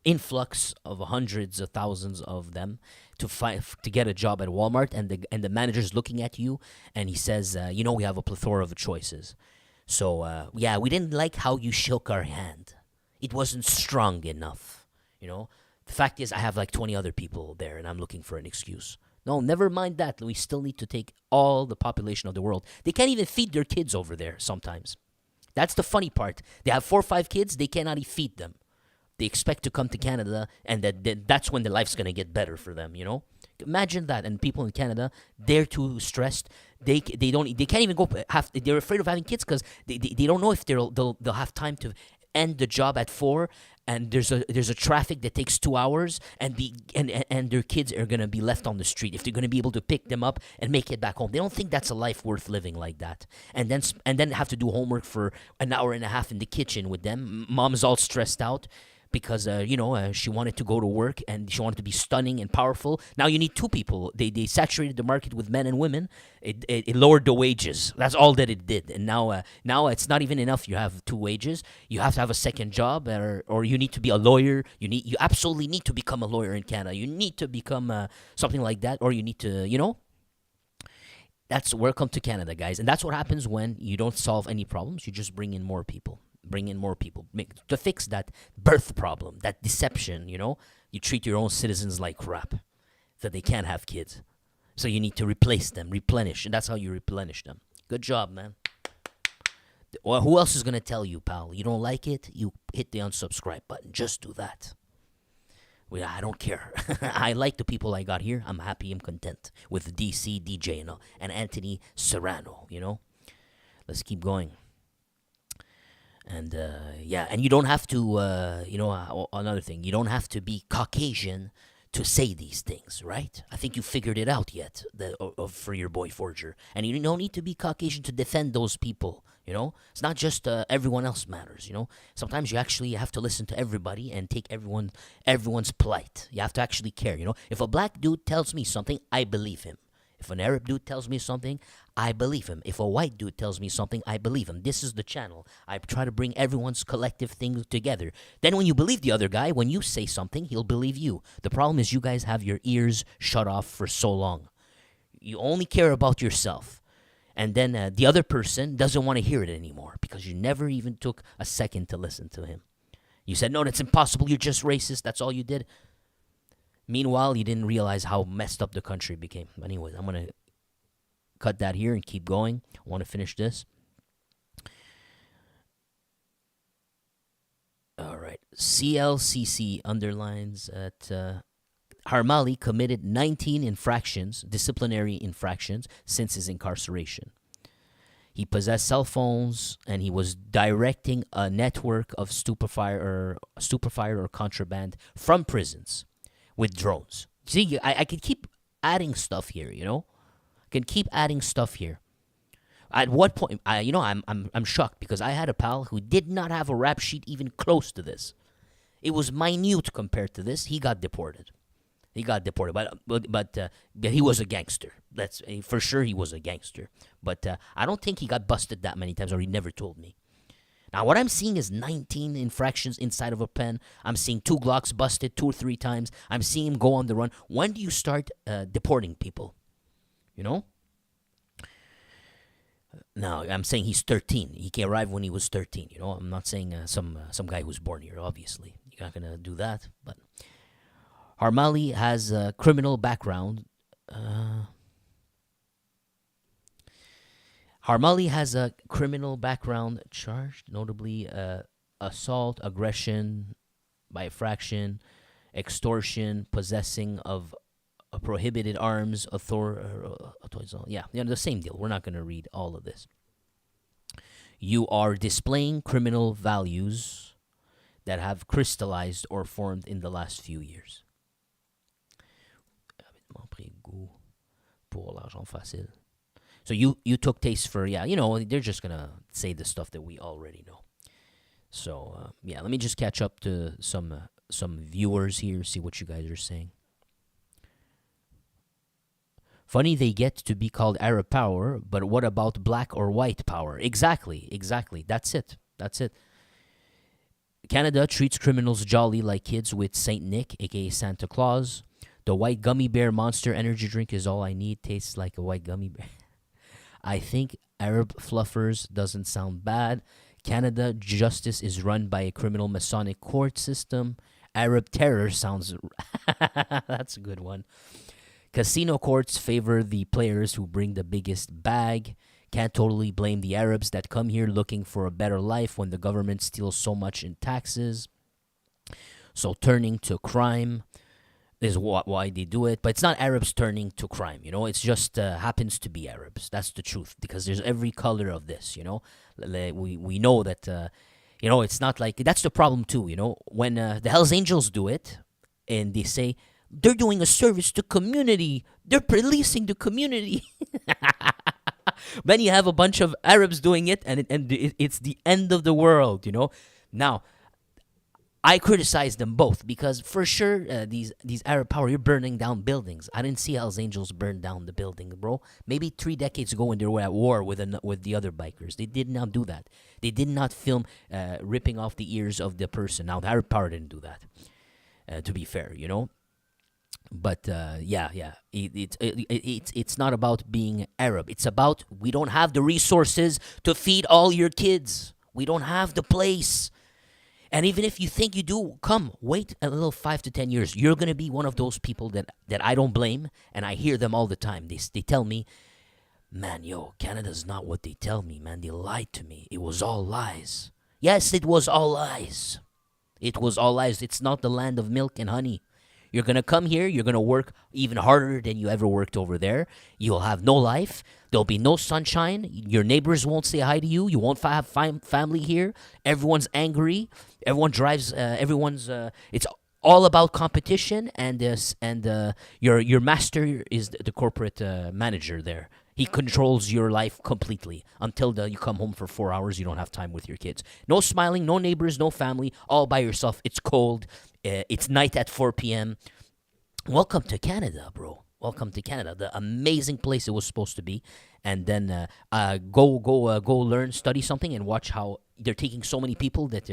influx of hundreds of thousands of them to get a job at Walmart, and the manager's looking at you and he says, we have a plethora of choices. So we didn't like how you shook our hand. It wasn't strong enough, The fact is, I have like 20 other people there, and I'm looking for an excuse. No, never mind that. We still need to take all the population of the world. They can't even feed their kids over there sometimes. That's the funny part. They have 4 or 5 kids. They cannot even feed them. They expect to come to Canada, and that's when their life's going to get better for them, Imagine that. And people in Canada, they're too stressed. They can't even go. They're afraid of having kids because they don't know if they'll have time to end the job at 4, and there's a traffic that takes 2 hours, and their kids are gonna be left on the street if they're gonna be able to pick them up and make it back home. They don't think that's a life worth living like that, and then have to do homework for an hour and a half in the kitchen with them. Mom's all stressed out because she wanted to go to work and she wanted to be stunning and powerful. Now you need 2 people. They saturated the market with men and women. It lowered the wages. That's all that it did. And now it's not even enough. You have 2 wages. You have to have a second job, or you need to be a lawyer. You absolutely need to become a lawyer in Canada. You need to become something like that, or you need to That's welcome to Canada, guys. And that's what happens when you don't solve any problems. You just bring in more people. To fix that birth problem, that deception, You treat your own citizens like crap, that they can't have kids. So you need to replace them, replenish, and that's how you replenish them. Good job, man. Well, who else is going to tell you, pal? You don't like it? You hit the unsubscribe button. Just do that. Well, I don't care. I like the people I got here. I'm happy. I'm content with DC, DJ, and Anthony Serrano, Let's keep going. And and you don't have to, another thing, you don't have to be Caucasian to say these things, right? I think you figured it out yet for your boy Forger. And you don't need to be Caucasian to defend those people, It's not just everyone else matters, Sometimes you actually have to listen to everybody and take everyone's plight. You have to actually care, If a black dude tells me something, I believe him. If an Arab dude tells me something, I believe him. If a white dude tells me something, I believe him. This is the channel. I try to bring everyone's collective things together. Then when you believe the other guy, when you say something, he'll believe you. The problem is you guys have your ears shut off for so long. You only care about yourself. And then the other person doesn't want to hear it anymore because you never even took a second to listen to him. You said, no, that's impossible. You're just racist. That's all you did. Meanwhile, you didn't realize how messed up the country became. Anyways, I'm going to cut that here and keep going. I want to finish this. All right. CLCC underlines that Harmali committed 19 infractions, disciplinary infractions, since his incarceration. He possessed cell phones, and he was directing a network of stupefier or contraband from prisons with drones. See, I could keep adding stuff here, you know? I can keep adding stuff here. At what point, I'm shocked because I had a pal who did not have a rap sheet even close to this. It was minute compared to this. He got deported. But he was a gangster. That's for sure. He was a gangster. But I don't think he got busted that many times, or he never told me. Now, what I'm seeing is 19 infractions inside of a pen. I'm seeing 2 Glocks busted 2 or 3 times. I'm seeing him go on the run. When do you start deporting people? You know? Now, I'm saying he's 13. He can arrive when he was 13. You know, I'm not saying some guy who's born here, obviously. You're not going to do that. But Harmali has a criminal background. Harmali has a criminal background charged, notably assault, aggression by infraction, extortion, possessing of prohibited arms, the same deal. We're not going to read all of this. You are displaying criminal values that have crystallized or formed in the last few years. So you took taste for, they're just going to say the stuff that we already know. So, let me just catch up to some viewers here, see what you guys are saying. Funny they get to be called Arab power, but what about black or white power? Exactly. That's it. Canada treats criminals jolly like kids with Saint Nick, aka Santa Claus. The white gummy bear Monster energy drink is all I need. Tastes like a white gummy bear. I think Arab fluffers doesn't sound bad. Canada justice is run by a criminal Masonic court system. Arab terror sounds... That's a good one. Casino courts favor the players who bring the biggest bag. Can't totally blame the Arabs that come here looking for a better life when the government steals so much in taxes. So turning to crime is why they do it. But it's not Arabs turning to crime, It's just happens to be Arabs. That's the truth, because there's every color of this, We know that, it's not like... That's the problem too, When the Hells Angels do it and they say... They're doing a service to community. They're policing the community. Then you have a bunch of Arabs doing it, and it's the end of the world, Now, I criticize them both because for sure these Arab power, you're burning down buildings. I didn't see Hells Angels burn down the building, bro. Maybe 3 decades ago when they were at war with the other bikers, they did not do that. They did not film ripping off the ears of the person. Now, the Arab power didn't do that. To be fair, But it's not about being Arab. It's about we don't have the resources to feed all your kids. We don't have the place. And even if you think you do, wait a little 5 to 10 years. You're gonna be one of those people that I don't blame, and I hear them all the time. They tell me, man, Canada's not what they tell me, man. They lied to me. It was all lies. Yes, it was all lies. It was all lies. It's not the land of milk and honey. You're going to come here. You're going to work even harder than you ever worked over there. You'll have no life. There'll be no sunshine. Your neighbors won't say hi to you. You won't have family here. Everyone's angry. Everyone drives. It's all about competition. And your master is the corporate manager there. He controls your life completely until you come home for 4 hours. You don't have time with your kids. No smiling, no neighbors, no family, all by yourself. It's cold. It's night at 4 p.m. Welcome to Canada, bro. Welcome to Canada, the amazing place it was supposed to be. And then go learn, study something, and watch how they're taking so many people that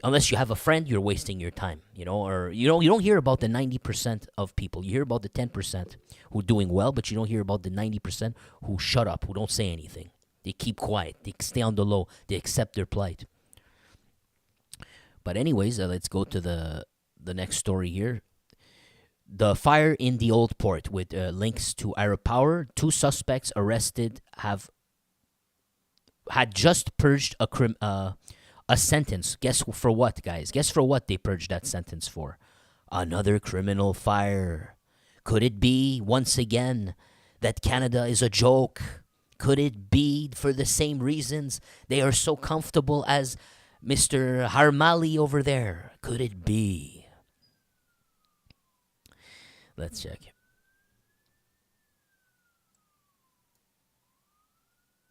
Unless you have a friend, you're wasting your time, or you don't hear about the 90% of people. You hear about the 10% who are doing well, but you don't hear about the 90% who shut up, who don't say anything. They keep quiet. They stay on the low. They accept their plight. But anyways, let's go to the next story here. The fire in the Old Port with links to Arab Power. 2 suspects arrested had just purged a sentence. Guess for what, guys? Guess for what they purged that sentence for? Another criminal fire. Could it be, once again, that Canada is a joke? Could it be for the same reasons they are so comfortable as Mr. Harmali over there? Could it be? Let's check.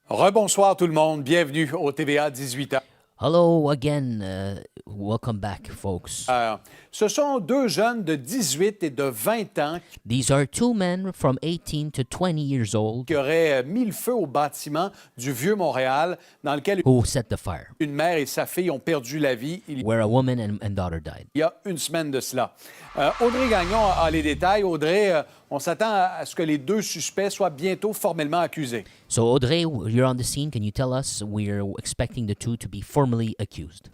Rebonsoir tout le monde, bienvenue au TVA 18h. Hello again, welcome back, folks. Ce sont 2 jeunes de 18 et de 20 ans These are 2 men from 18 to 20 years old qui auraient mis le feu au bâtiment du Vieux-Montréal dans lequel who set the fire, une mère et sa fille ont perdu la vie where a woman and daughter died. il y a une semaine de cela. Audrey Gagnon a les détails. Audrey, on s'attend à ce que les 2 suspects soient bientôt formellement accusés. So Audrey, you're on the scene. Can you tell us? We're expecting the 2 to be formally accused.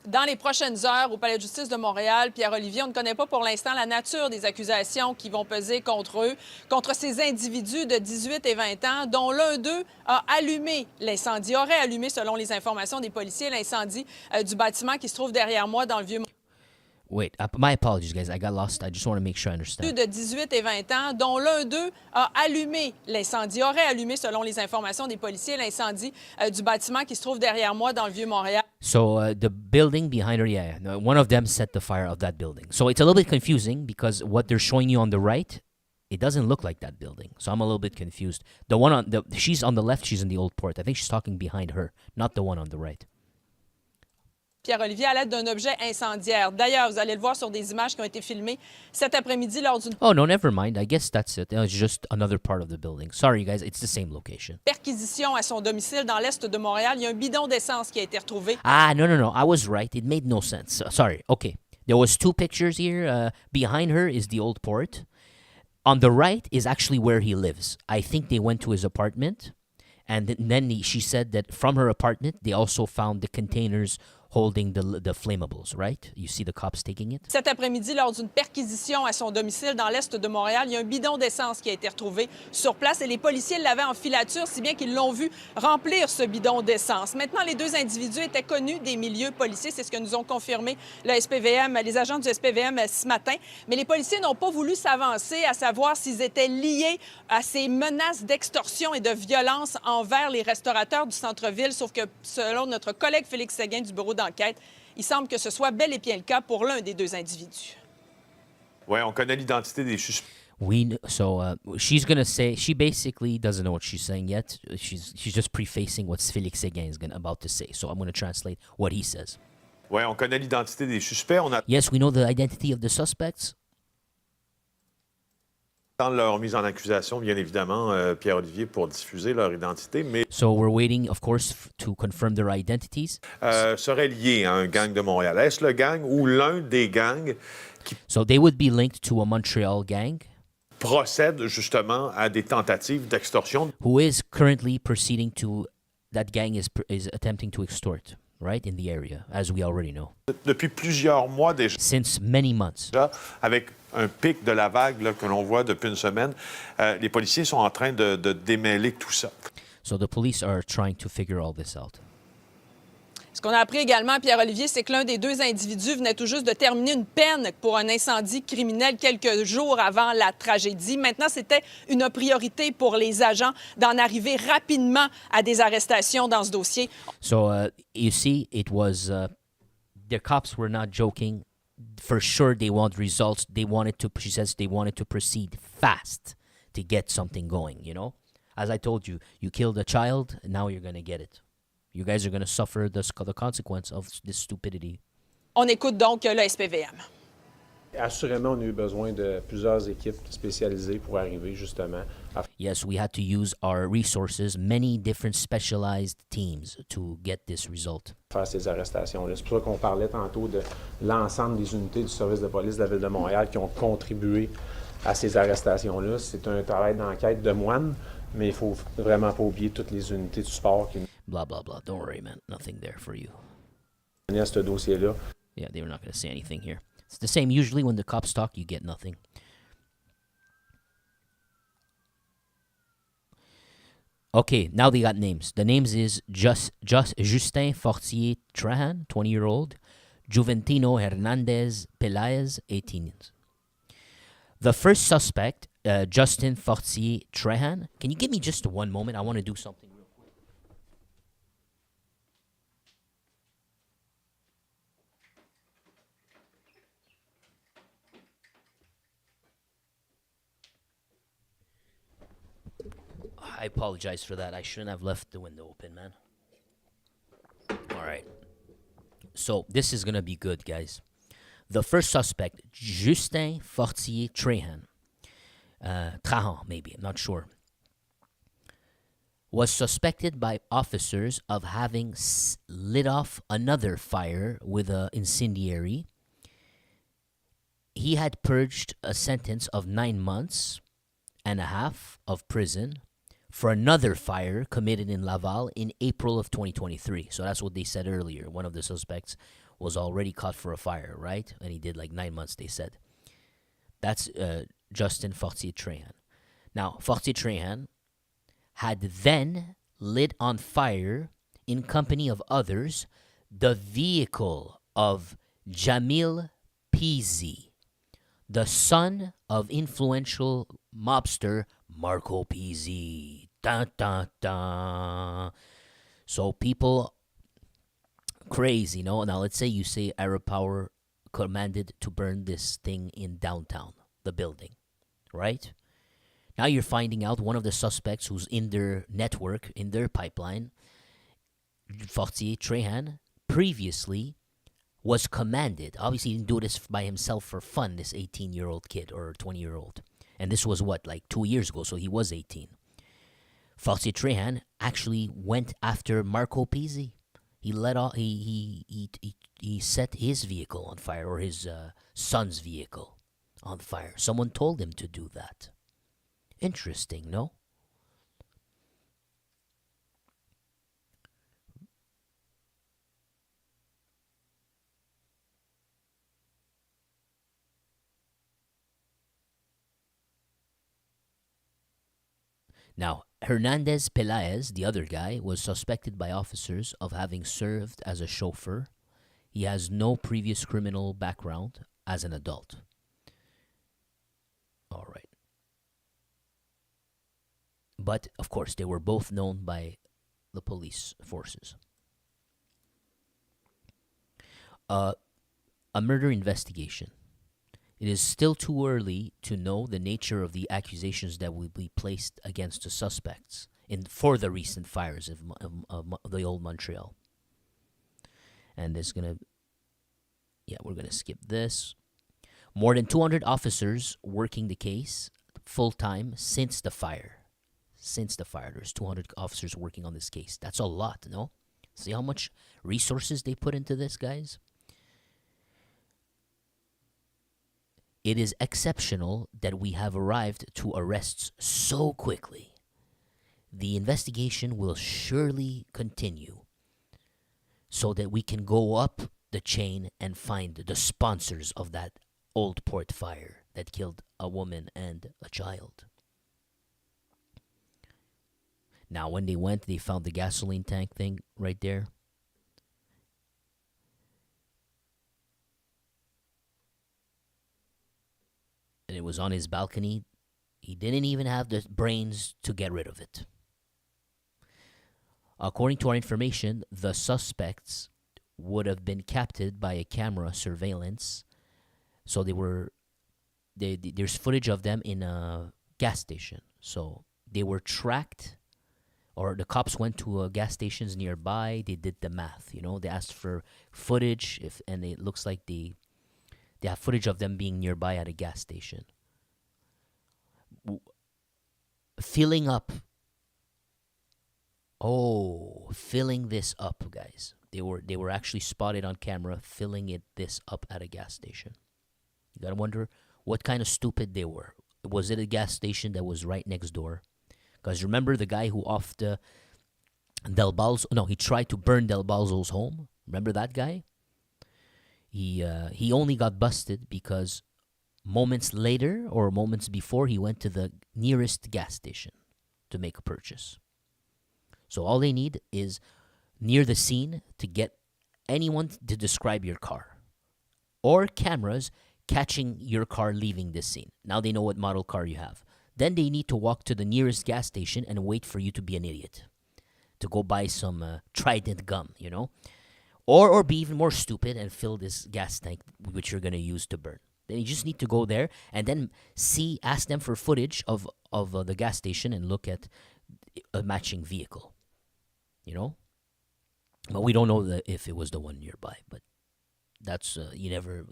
Dans les prochaines heures, au Palais de justice de Montréal, Pierre-Olivier, on ne connaît pas pour l'instant la nature des accusations qui vont peser contre eux, contre ces individus de 18 et 20 ans, dont l'un d'eux a allumé l'incendie, aurait allumé, selon les informations des policiers, l'incendie du bâtiment qui se trouve derrière moi dans le vieux. Wait, my apologies, guys. I got lost. I just want to make sure I understand. De 18 et 20 ans, dont l'un d'eux a allumé l'incendie, aurait allumé, selon les informations des policiers, l'incendie du bâtiment qui se trouve derrière moi dans le vieux Montréal. So the building behind her, yeah, no, one of them set the fire of that building. So it's a little bit confusing because what they're showing you on the right, it doesn't look like that building. So I'm a little bit confused. The one on she's on the left, she's in the Old Port. I think she's talking behind her, not the one on the right. Pierre-Olivier, à l'aide d'un objet incendiaire. D'ailleurs, vous allez le voir sur des images qui ont été filmées cet après-midi lors d'une Oh, no, never mind. I guess that's it. It's just another part of the building. Sorry, guys. It's the same location. perquisition à son domicile dans l'est de Montréal. Il y a un bidon d'essence qui a été retrouvé. Ah, no. I was right. It made no sense. Sorry. Okay. There was 2 pictures here. Behind her is the Old Port. On the right is actually where he lives. I think they went to his apartment. And then she said that from her apartment, they also found the containers holding the flammables, right? You see the cops taking it? Cet après-midi, lors d'une perquisition à son domicile dans l'est de Montréal, il y a un bidon d'essence qui a été retrouvé sur place et les policiers l'avaient en filature, si bien qu'ils l'ont vu remplir ce bidon d'essence. Maintenant, les 2 individus étaient connus des milieux policiers, c'est ce que nous ont confirmé le SPVM, les agents du SPVM ce matin. Mais les policiers n'ont pas voulu s'avancer à savoir s'ils étaient liés à ces menaces d'extorsion et de violence envers les restaurateurs du centre-ville, sauf que selon notre collègue Félix Séguin du bureau d'enquête, il semble que ce soit bel et bien le cas pour l'un des 2 individus. Oui, on connaît l'identité des suspects. She's gonna say she basically doesn't know what she's saying yet. She's just prefacing what Félix Séguin is about to say. So I'm gonna translate what he says. Oui, on connaît l'identité des suspects. On Yes, we know the identity of the suspects. attend leur mise en accusation, bien évidemment, Pierre-Olivier, pour diffuser leur identité, mais So we're waiting, of course, to confirm their identities. seraient liés à un gang de Montréal. Est-ce le gang ou l'un des gangs qui So they would be linked to a Montreal gang procède justement à des tentatives d'extorsion? who is currently proceeding to, that gang is attempting to extort, right, in the area, as we already know, Depuis plusieurs mois déjà, since many months. avec un pic de la vague là, que l'on voit depuis une semaine, les policiers sont en train de démêler tout ça. So the police are trying to figure all this out. Ce qu'on a appris également, Pierre-Olivier, c'est que l'un des 2 individus venait tout juste de terminer une peine pour un incendie criminel quelques jours avant la tragédie. Maintenant, c'était une priorité pour les agents d'en arriver rapidement à des arrestations dans ce dossier. So you see, it was the cops were not joking. For sure, they want results. They wanted to. She says they wanted to proceed fast to get something going. You know, as I told you, you killed a child, and now you're gonna get it. You guys are gonna suffer the consequence of this stupidity. On écoute donc le SPVM. Assurément, on a eu besoin de plusieurs équipes spécialisées pour arriver justement à Yes, we had to use our resources, many different specialized teams to get this result. faire ces arrestations-là. C'est pour ça qu'on parlait tantôt de l'ensemble des unités du service de police de la Ville de Montréal qui ont contribué à ces arrestations-là. C'est un travail d'enquête de moine, mais il ne faut vraiment pas oublier toutes les unités du sport qui Blah, blah, blah. Don't worry, man. Nothing there for you. menaient à ce dossier-là. Yeah, they were not going to say anything here. It's the same. Usually when the cops talk, you get nothing. Okay, now they got names. The names is Justin Fortier Trahan, 20-year-old. Juventino Hernandez Pelaez, 18. The first suspect, Justin Fortier Trahan. Can you give me just one moment? I want to do something real quick. I apologize for that. I shouldn't have left the window open, man. All right. So this is going to be good, guys. The first suspect, Justin Fortier Trahan. Trahan, maybe. I'm not sure. Was suspected by officers of having lit off another fire with an incendiary. He had purged a sentence of 9 months and a half of prison for another fire committed in Laval in April of 2023. So that's what they said earlier. One of the suspects was already caught for a fire, right? And he did like 9 months, they said. That's Justin Fortier Trahan. Now, Fortier Trahan had then lit on fire, in company of others, the vehicle of Jamil Pizzi, the son of influential mobster Marco Pizzi. Dun, dun, dun. So people crazy, Now let's say you say Arab Power commanded to burn this thing in downtown, the building, right? Now you're finding out one of the suspects who's in their network, in their pipeline, Fortier Trahan, previously was commanded. Obviously, he didn't do this by himself for fun, this 18-year-old kid or 20-year-old. And this was what, like 2 years ago, so he was 18. Fortier Trahan actually went after Marco Pizzi. He set his vehicle on fire, or his son's vehicle on fire. Someone told him to do that. Interesting, no? Now, Hernandez Pelaez, the other guy, was suspected by officers of having served as a chauffeur. He has no previous criminal background as an adult. All right. But, of course, they were both known by the police forces. A murder investigation. It is still too early to know the nature of the accusations that will be placed against the suspects for the recent fires of the old Montreal. And we're going to skip this. More than 200 officers working the case full-time since the fire. There's 200 officers working on this case. That's a lot, no? See how much resources they put into this, guys? It is exceptional that we have arrived to arrests so quickly. The investigation will surely continue so that we can go up the chain and find the sponsors of that Old Port fire that killed a woman and a child. Now, when they went, they found the gasoline tank thing right there. And it was on his balcony. He didn't even have the brains to get rid of it. According to our information, the suspects would have been captured by a camera surveillance. So there's footage of them in a gas station. So they were tracked, or the cops went to gas stations nearby. They did the math, They asked for footage, and it looks like they They have footage of them being nearby at a gas station. Filling up. Oh, filling this up, guys. They were actually spotted on camera filling this up at a gas station. You gotta wonder what kind of stupid they were. Was it a gas station that was right next door? Because remember the guy who he tried to burn Del Balzo's home. Remember that guy? He only got busted because moments later or moments before he went to the nearest gas station to make a purchase. So all they need is near the scene to get anyone to describe your car or cameras catching your car leaving this scene. Now they know what model car you have. Then they need to walk to the nearest gas station and wait for you to be an idiot, to go buy some Trident gum, you know, or be even more stupid and fill this gas tank which you're gonna use to burn. Then you just need to go there and then ask them for footage of the gas station and look at a matching vehicle, you know. But we don't know if it was the one nearby. But that's you never.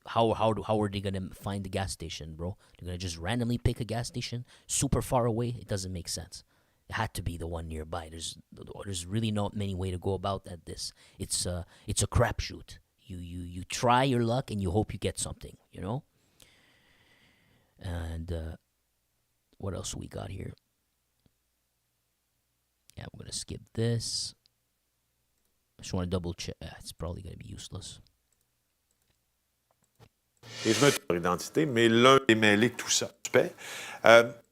How are they gonna find the gas station, bro? They're gonna just randomly pick a gas station super far away. It doesn't make sense. It had to be the one nearby. There's really not many way to go about that. It's a crapshoot. You try your luck and you hope you get something, you know. And what else we got here? Yeah, I'm gonna skip this. I just want to double check. It's probably gonna be useless. Et je me trompe d'identité, mais l'un est mêlé de tout ça. Suspect.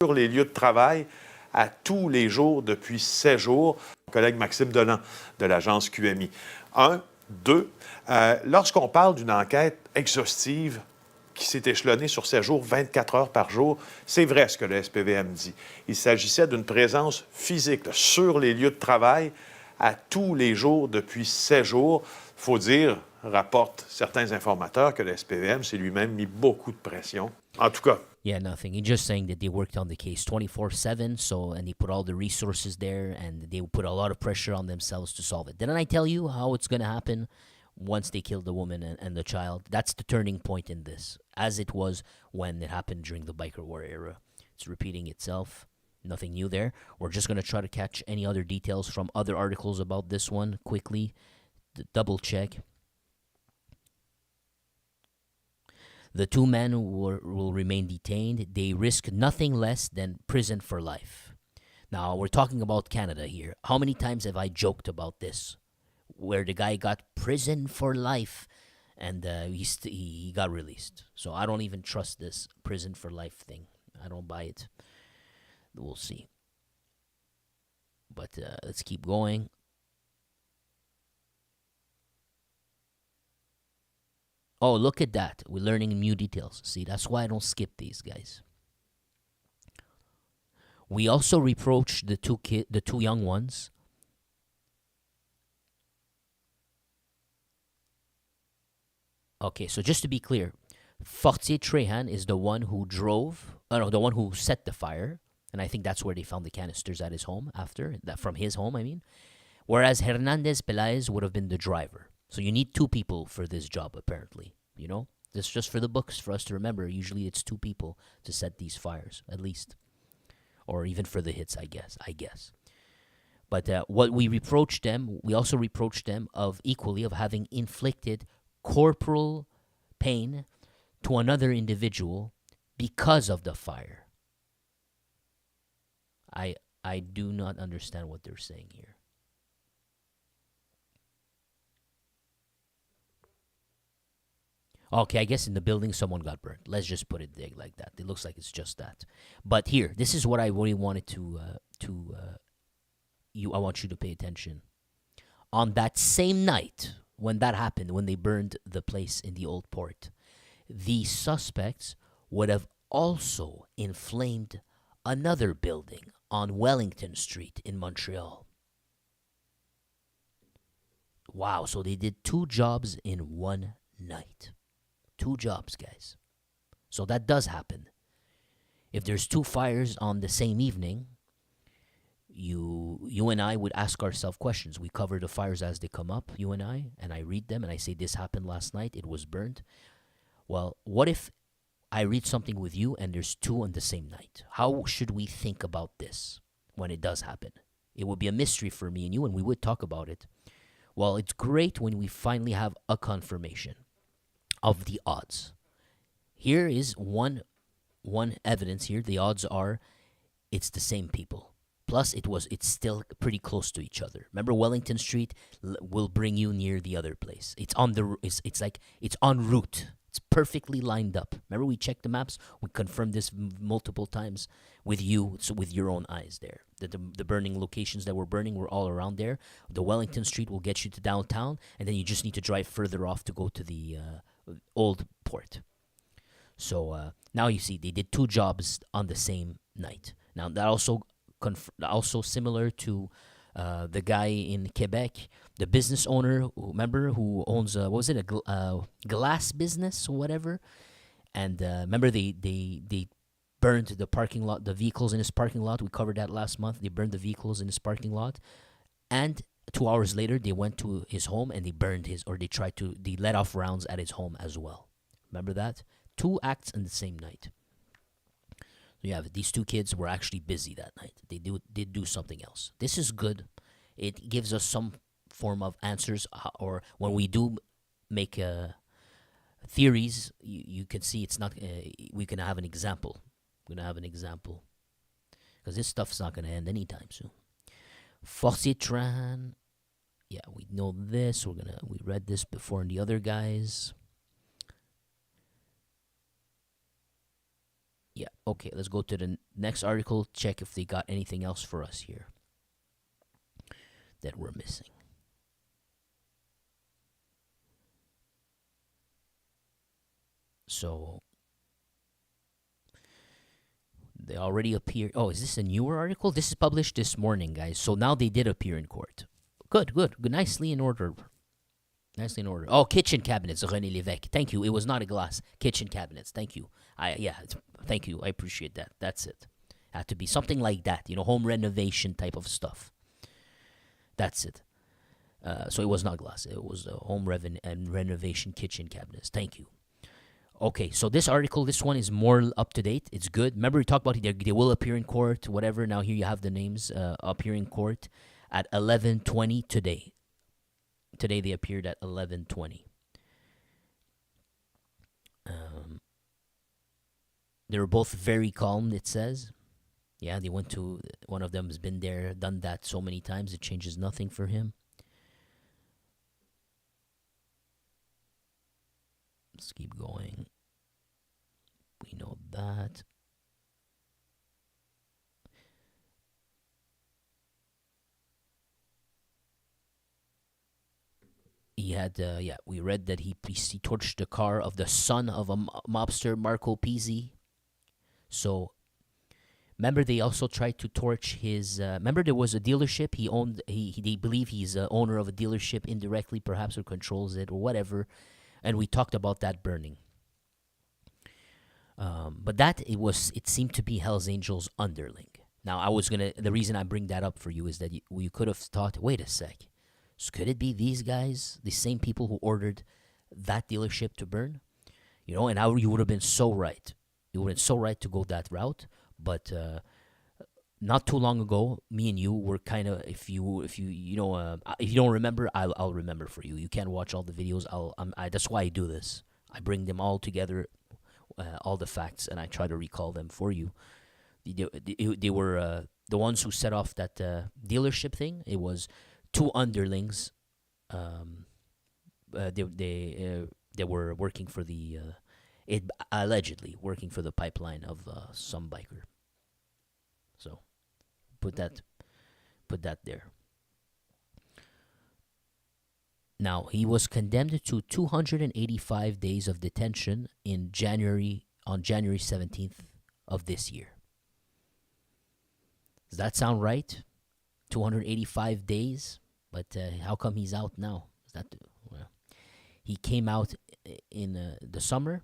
Sur les lieux de travail, à tous les jours depuis 7 jours, mon collègue Maxime Delan de l'agence QMI. 1, 2, lorsqu'on parle d'une enquête exhaustive qui s'est échelonnée sur 7 jours, 24 heures par jour, c'est vrai ce que le SPVM dit. Il s'agissait d'une présence physique là, sur les lieux de travail à tous les jours depuis 7 jours. Il faut dire, rapportent certains informateurs, que le SPVM s'est lui-même mis beaucoup de pression. En tout cas. Yeah, nothing. He's just saying that they worked on the case 24/7, and they put all the resources there, and they put a lot of pressure on themselves to solve it. Didn't I tell you how it's going to happen once they kill the woman and the child? That's the turning point in this, as it was when it happened during the biker war era. It's repeating itself. Nothing new there. We're just going to try to catch any other details from other articles about this one quickly. Double check. The 2 men will remain detained. They risk nothing less than prison for life. Now, we're talking about Canada here. How many times have I joked about this? Where the guy got prison for life and he got released. So I don't even trust this prison for life thing. I don't buy it. We'll see. But let's keep going. Oh, look at that. We're learning new details. See, that's why I don't skip these, guys. We also reproached the two young ones. Okay, so just to be clear, Fortier Trehan is the one who the one who set the fire. And I think that's where they found the canisters at his home from his home, I mean. Whereas Hernandez Pelaez would have been the driver. So you need 2 people for this job, apparently, you know? This is just for the books, for us to remember. Usually it's 2 people to set these fires, at least. Or even for the hits, I guess. But what we reproached them, we also reproached them of having inflicted corporal pain to another individual because of the fire. I do not understand what they're saying here. Okay, I guess in the building someone got burned. Let's just put it there like that. It looks like it's just that. But here, this is what I really wanted I want you to pay attention. On that same night when that happened, when they burned the place in the old port, the suspects would have also inflamed another building on Wellington Street in Montreal. Wow, so they did 2 jobs in one night. 2 jobs, guys. So that does happen. If there's 2 fires on the same evening, you and I would ask ourselves questions. We cover the fires as they come up, you and I read them, and I say, this happened last night, it was burned. Well, what if I read something with you and there's two on the same night? How should we think about this when it does happen? It would be a mystery for me and you, and we would talk about it. Well, it's great when we finally have a confirmation of the odds. Here is one evidence here. The odds are it's the same people. Plus, it's still pretty close to each other. Remember, Wellington Street will bring you near the other place. It's on it's like it's en route. It's perfectly lined up. Remember, we checked the maps. We confirmed this multiple times with you, so with your own eyes there. The burning locations that were burning were all around there. The Wellington Street will get you to downtown, and then you just need to drive further off to go to the old port. So now you see they did two jobs on the same night. Now that also similar to the guy in Quebec, the business owner, remember, who owns what was it, a glass business or whatever, and remember they burned the parking lot, the vehicles in his parking lot. We covered that last month. They burned the vehicles in his parking lot, and 2 hours later they went to his home and they burned they let off rounds at his home as well. Remember that? 2 acts in the same night. Yeah, these 2 kids were actually busy that night. They did do something else. This is good. It gives us some form of answers, or when we do make theories, you can see it's not. We can have an example. We're gonna have an example because this stuff's not gonna end anytime soon. Forcetran. Yeah, we know this. We read this before in the other guys. Yeah, okay, let's go to the next article, check if they got anything else for us here that we're missing. So, they already appear. Oh, is this a newer article? This is published this morning, guys. So now they did appear in court. Good. Nicely in order. Oh, kitchen cabinets, René Lévesque. Thank you. It was not a glass. Kitchen cabinets. Thank you. Thank you. I appreciate that. That's it. Had to be something like that. Home renovation type of stuff. That's it. So it was not glass. It was home renovation kitchen cabinets. Thank you. Okay, so this article, this one is more up to date. It's good. Remember we talked about they will appear in court, whatever. Now here you have the names appear in court at 11:20 today. Today they appeared at 11:20. They were both very calm, it says. Yeah, they went to, one of them has been there, done that so many times, it changes nothing for him. Let's keep going. We know that. He had, we read that he torched the car of the son of a mobster, Marco Pizzi. So, remember they also tried to torch his, remember there was a dealership he owned, they believe he's the owner of a dealership indirectly perhaps, or controls it or whatever, and we talked about that burning. But it seemed to be Hell's Angels underling. Now the reason I bring that up for you is that you could have thought, wait a sec, so could it be these guys, the same people who ordered that dealership to burn? And now you would have been so right. You would have been so right to go that route. But not too long ago, me and you were kind of, if you don't remember, I'll remember for you. You can't watch all the videos. That's why I do this. I bring them all together, all the facts, and I try to recall them for you. They were the ones who set off that dealership thing. It was 2 underlings. They were working for allegedly working for the pipeline of some biker. So put that there. Now he was condemned to 285 days of detention on January 17th of this year. Does that sound right? 285 days, but how come he's out now? He came out in the summer.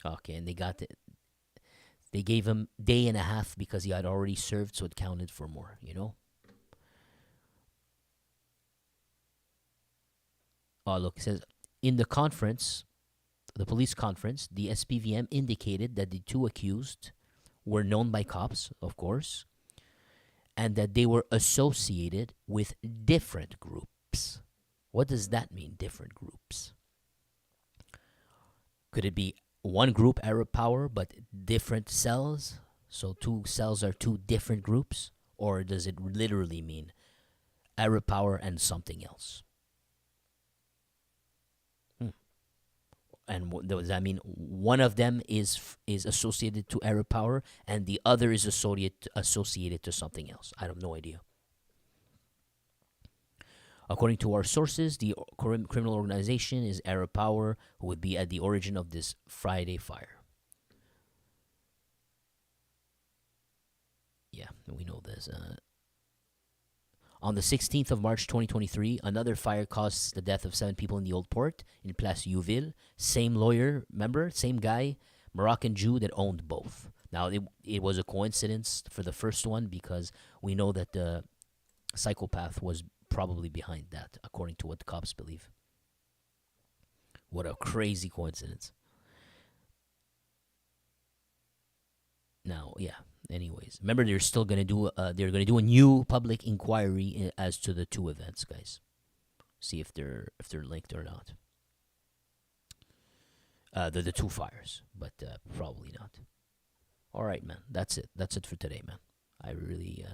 Okay, and they gave him day and a half because he had already served, so it counted for more, Oh, look, it says, in the conference, conference, the SPVM indicated that the two accused were known by cops, of course, and that they were associated with different groups. What does that mean, different groups? Could it be one group, Arab Power, but different cells? So two cells are two different groups? Or does it literally mean Arab Power and something else? And does that mean one of them is associated to Arab Power and the other is associated to something else? I have no idea. According to our sources, the criminal organization is Arab Power, who would be at the origin of this Friday fire. Yeah, we know this. On the 16th of March 2023, another fire caused the death of 7 people in the Old Port in Place Youville. Same lawyer, remember? Same guy, Moroccan Jew that owned both. Now, it was a coincidence for the first one because we know that the psychopath was probably behind that, according to what the cops believe. What a crazy coincidence. Now, yeah. Anyways, remember they're still gonna do a new public inquiry as to the two events, guys. See if they're linked or not. The two fires, but probably not. All right, man. That's it. That's it for today, man. I really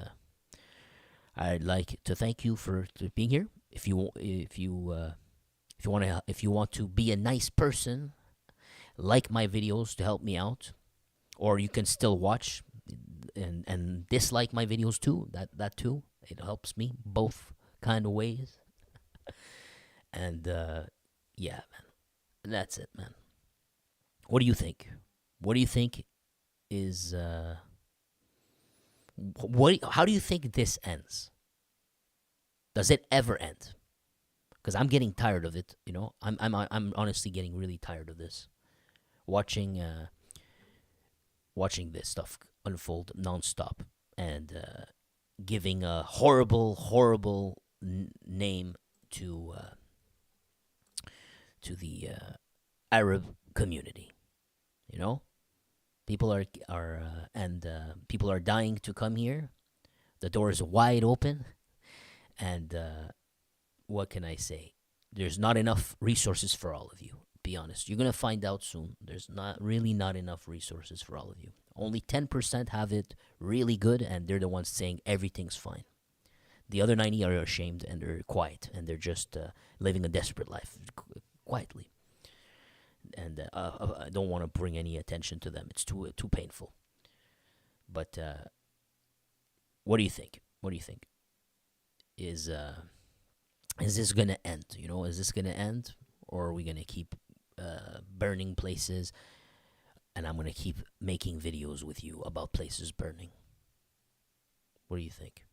I'd like to thank you for being here. If you want to be a nice person, like my videos to help me out, or you can still watch and dislike my videos too. That too, it helps me both kind of ways. And yeah, man, that's it, man. What do you think? What do you think is how do you think this ends? Does it ever end? Because I'm getting tired of it. You know, I'm honestly getting really tired of this. Watching this stuff unfold nonstop and giving a horrible name to the Arab community. You know, people are dying to come here. The door is wide open, and what can I say? There's not enough resources for all of you. Be honest, you're gonna find out soon. There's not enough resources for all of you. Only 10% have it really good, and they're the ones saying everything's fine. The other 90 are ashamed and they're quiet and they're just living a desperate life quietly. And I don't want to bring any attention to them. It's too painful. But what do you think? What do you think? Is this gonna end? You know, is this gonna end, or are we gonna keep burning places? And I'm gonna keep making videos with you about places burning. What do you think?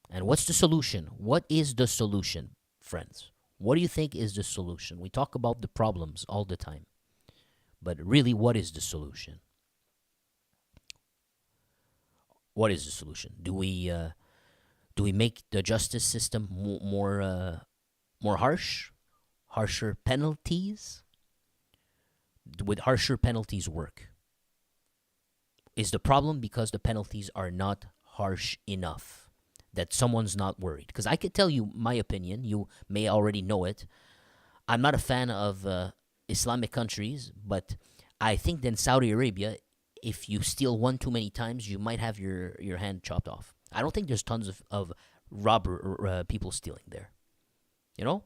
And what's the solution? What is the solution, friends? What do you think is the solution? We talk about the problems all the time. But really, what is the solution? What is the solution? Do we make the justice system more harsh? Harsher penalties? Would harsher penalties work? Is the problem because the penalties are not harsh enough? That someone's not worried? Because I could tell you my opinion. You may already know it. I'm not a fan of Islamic countries, but I think that in Saudi Arabia, if you steal one too many times, you might have your hand chopped off. I don't think there's tons of people stealing there. You know?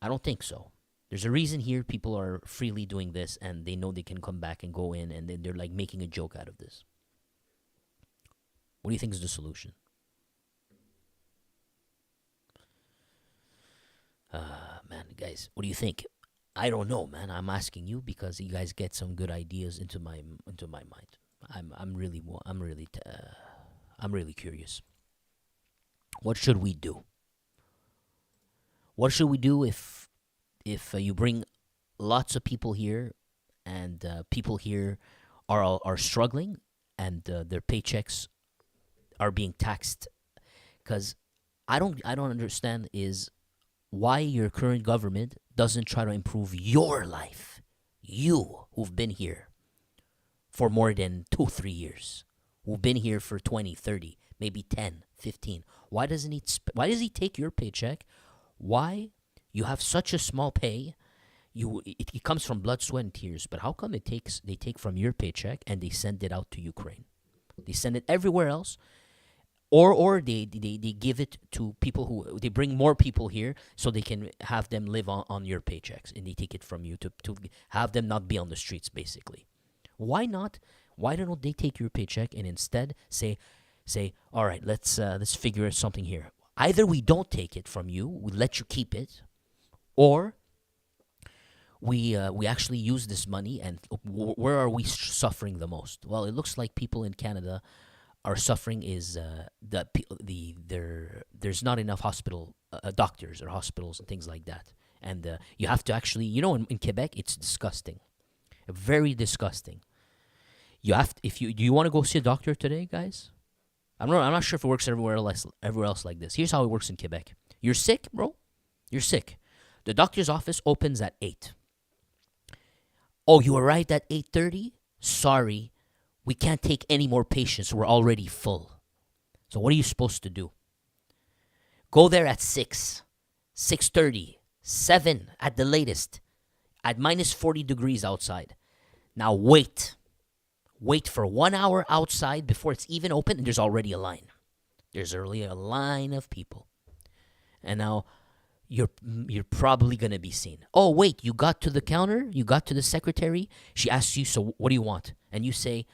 I don't think so. There's a reason here people are freely doing this, and they know they can come back and go in, and then they're like making a joke out of this. What do you think is the solution? Man, guys, what do you think? I don't know, man. I'm asking you because you guys get some good ideas into my mind. I'm really curious. What should we do? What should we do if you bring lots of people here, and people here are struggling, and their paychecks are being taxed? Because I don't understand is why your current government doesn't try to improve your life. You who've been here for more than 2-3 years, who've been here for 20, 30, maybe 10, 15. Why does he take your paycheck? Why you have such a small pay? It comes from blood, sweat, and tears. But how come they take from your paycheck and they send it out to Ukraine? They send it everywhere else, or they give it to people who they bring more people here so they can have them live on your paychecks, and they take it from you to have them not be on the streets, basically. Why not? Why don't they take your paycheck and instead say, all right, let's figure out something here. Either we don't take it from you, we let you keep it, or we actually use this money, and where are we suffering the most? Well, it looks like people in Canada are suffering is there's not enough doctors or hospitals and things like that, and you have to actually, in Quebec, it's disgusting, very disgusting. Do you want to go see a doctor today, guys? I'm not sure if it works everywhere else like this. Here's how it works in Quebec. You're sick, bro. You're sick. The doctor's office opens at 8. Oh, you arrived at 8:30? Sorry, we can't take any more patients. We're already full. So what are you supposed to do? Go there at 6, 6:30, 7 at the latest, at minus 40 degrees outside. Now wait. Wait for 1 hour outside before it's even open, and there's already a line. There's already a line of people. And now you're probably going to be seen. Oh, wait, you got to the counter? You got to the secretary? She asks you, so what do you want? And you say,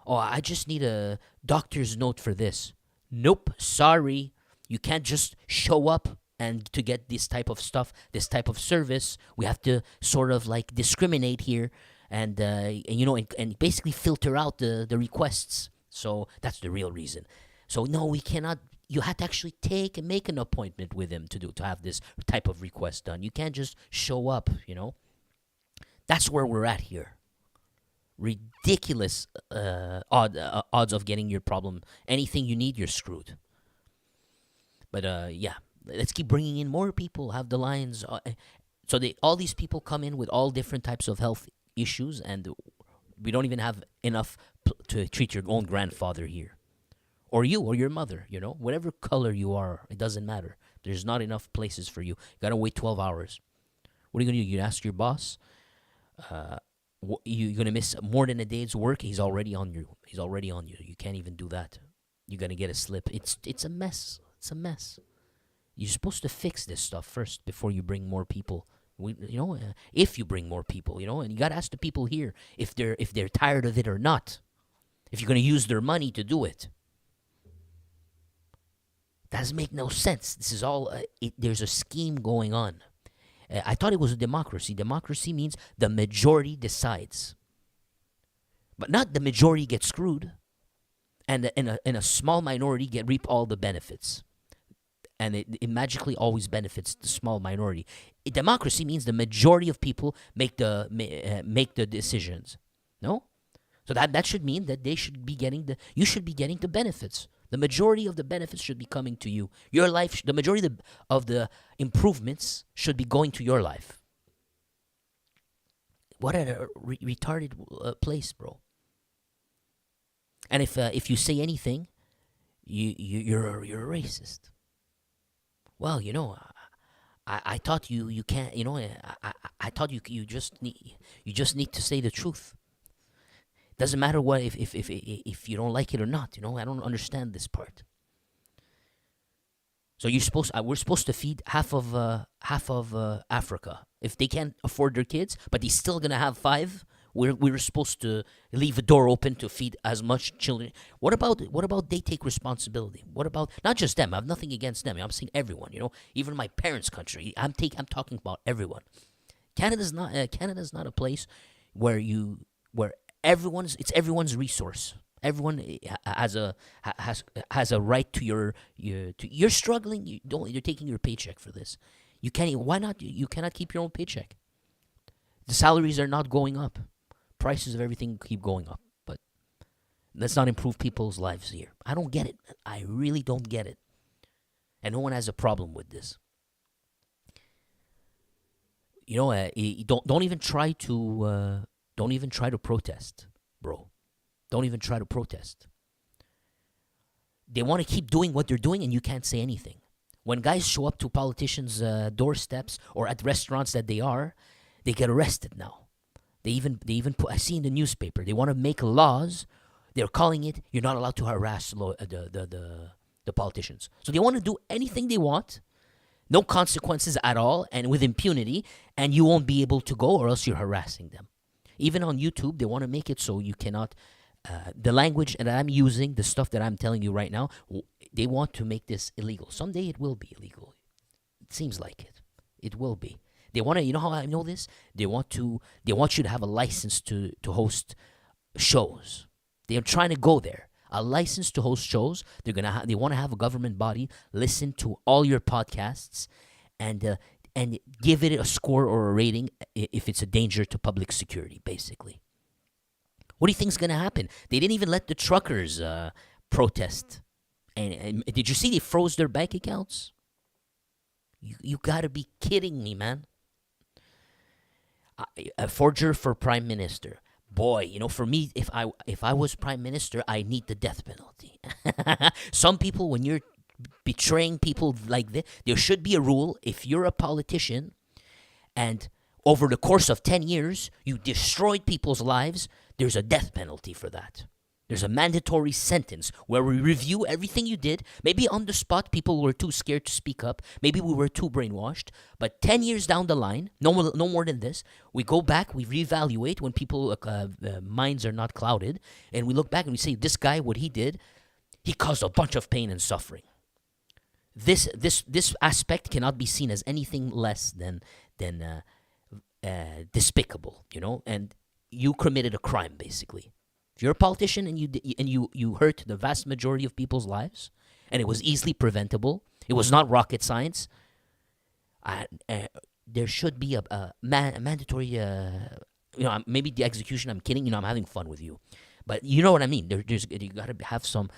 oh, I just need a doctor's note for this. Nope, sorry. You can't just show up and to get this type of stuff, this type of service. We have to sort of like discriminate here and basically filter out the requests. So that's the real reason. So no, we cannot. You have to actually make an appointment with him to have this type of request done. You can't just show up, That's where we're at here. Ridiculous odds of getting your problem. Anything you need, you're screwed. But yeah, let's keep bringing in more people. Have the lines. So all these people come in with all different types of health issues, and we don't even have enough to treat your own grandfather here. Or you, or your mother, whatever color you are, it doesn't matter. There's not enough places for you. You gotta wait 12 hours. What are you gonna do? You ask your boss. You're gonna miss more than a day's work. He's already on you. You can't even do that. You're gonna get a slip. It's a mess. It's a mess. You're supposed to fix this stuff first before you bring more people. If you bring more people, and you gotta ask the people here if they're tired of it or not. If you're gonna use their money to do it. Doesn't make no sense. This is all, there's a scheme going on. I thought it was a democracy. Democracy means the majority decides. But not the majority gets screwed. And a small minority reap all the benefits. And it magically always benefits the small minority. Democracy means the majority of people make the decisions. No? So that should mean that you should be getting the benefits. The majority of the benefits should be coming to you. Your life, the majority of the improvements should be going to your life. What a retarded place, bro. And if you say anything, you're a racist. Well, I thought you can't. I thought you just need to say the truth. Doesn't matter what if you don't like it or not. I don't understand this part. So we're supposed to feed half of Africa. If they can't afford their kids, but they're still gonna have 5, we're supposed to leave a door open to feed as much children. What about they take responsibility? What about not just them? I have nothing against them. I'm saying everyone. Even my parents' country. I'm talking about everyone. Canada's not a place where it's everyone's resource. Everyone has a right to you're struggling. You're taking your paycheck for this. You can't. Why not? You cannot keep your own paycheck. The salaries are not going up. Prices of everything keep going up. But let's not improve people's lives here. I don't get it. I really don't get it. And no one has a problem with this. don't even try to protest, bro. Don't even try to protest. They want to keep doing what they're doing, and you can't say anything. When guys show up to politicians' doorsteps or at restaurants that they get arrested now. They even put, I see in the newspaper, they want to make laws. They're calling it, you're not allowed to harass the politicians. So they want to do anything they want, no consequences at all, and with impunity, and you won't be able to go, or else you're harassing them. Even on YouTube, they want to make it so you cannot. The language that I'm using, the stuff that I'm telling you right now, they want to make this illegal. Someday it will be illegal. It seems like it. It will be. They want to. You know how I know this? They want you to have a license to host shows. They are trying to go there. A license to host shows. They want to have a government body listen to all your podcasts, and give it a score or a rating if it's a danger to public security, basically. What do you think is going to happen? They didn't even let the truckers protest. And did you see they froze their bank accounts? You got to be kidding me, man. A forger for prime minister. Boy, for me, if I was prime minister, I need the death penalty. Some people, when you're betraying people like this, there should be a rule. If you're a politician and over the course of 10 years, you destroyed people's lives, there's a death penalty for that. There's a mandatory sentence where we review everything you did. Maybe on the spot, people were too scared to speak up. Maybe we were too brainwashed. But 10 years down the line, no more than this, we go back, we reevaluate when people minds are not clouded, and we look back and we say, this guy, what he did, he caused a bunch of pain and suffering. This aspect cannot be seen as anything less than despicable, and you committed a crime, basically. If you're a politician and you hurt the vast majority of people's lives, and it was easily preventable, it was not rocket science, there should be a mandatory, maybe the execution, I'm kidding, I'm having fun with you. But you know what I mean. You got to have some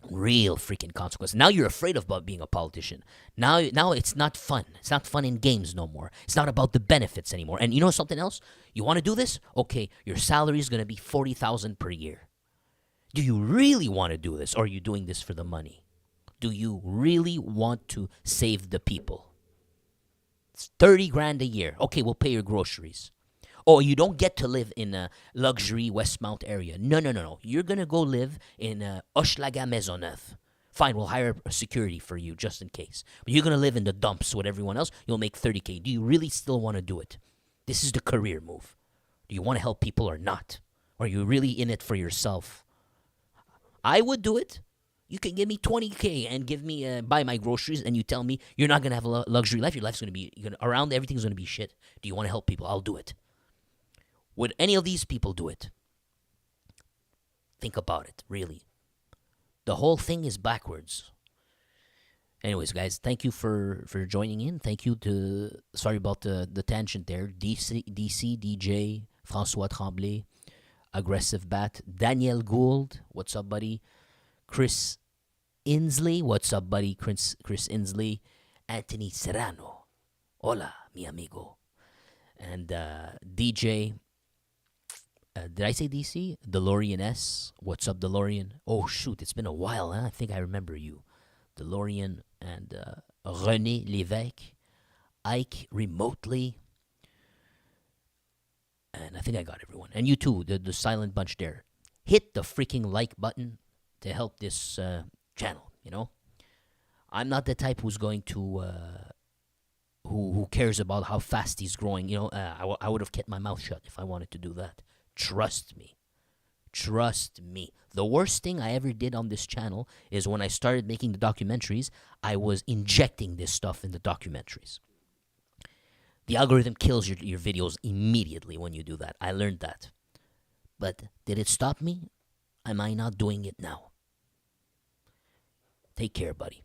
real freaking consequences. Now you're afraid of being a politician. Now it's not fun. It's not fun in games no more. It's not about the benefits anymore. And you know something else? You want to do this? Okay, your salary is going to be $40,000 per year. Do you really want to do this, or are you doing this for the money? Do you really want to save the people? It's $30,000 a year. Okay, we'll pay your groceries. Oh, you don't get to live in a luxury Westmount area. No. You're going to go live in Hochelaga Maisonneuve. Fine, we'll hire a security for you just in case. But you're going to live in the dumps with everyone else. You'll make $30,000. Do you really still want to do it? This is the career move. Do you want to help people or not? Or are you really in it for yourself? I would do it. You can give me $20,000 and give me buy my groceries, and you tell me you're not going to have a luxury life. Your life's going to be, around everything's going to be shit. Do you want to help people? I'll do it. Would any of these people do it? Think about it, really. The whole thing is backwards. Anyways, guys, thank you for joining in. Thank you sorry about the tangent there. DC, DJ, François Tremblay, Aggressive Bat, Daniel Gould, what's up, buddy? Chris Inslee, what's up, buddy? Chris Inslee, Anthony Serrano, hola, mi amigo. And DJ, did I say DC? DeLorean S. What's up, DeLorean? Oh, shoot, it's been a while, huh? I think I remember you. DeLorean and René Lévesque, Ike remotely. And I think I got everyone. And you too, the silent bunch there. Hit the freaking like button to help this channel, I'm not the type who's going to... Who cares about how fast he's growing. I would have kept my mouth shut if I wanted to do that. Trust me. The worst thing I ever did on this channel is when I started making the documentaries, I was injecting this stuff in the documentaries. The algorithm kills your videos immediately when you do that. I learned that. But did it stop me? Am I not doing it now? Take care, buddy.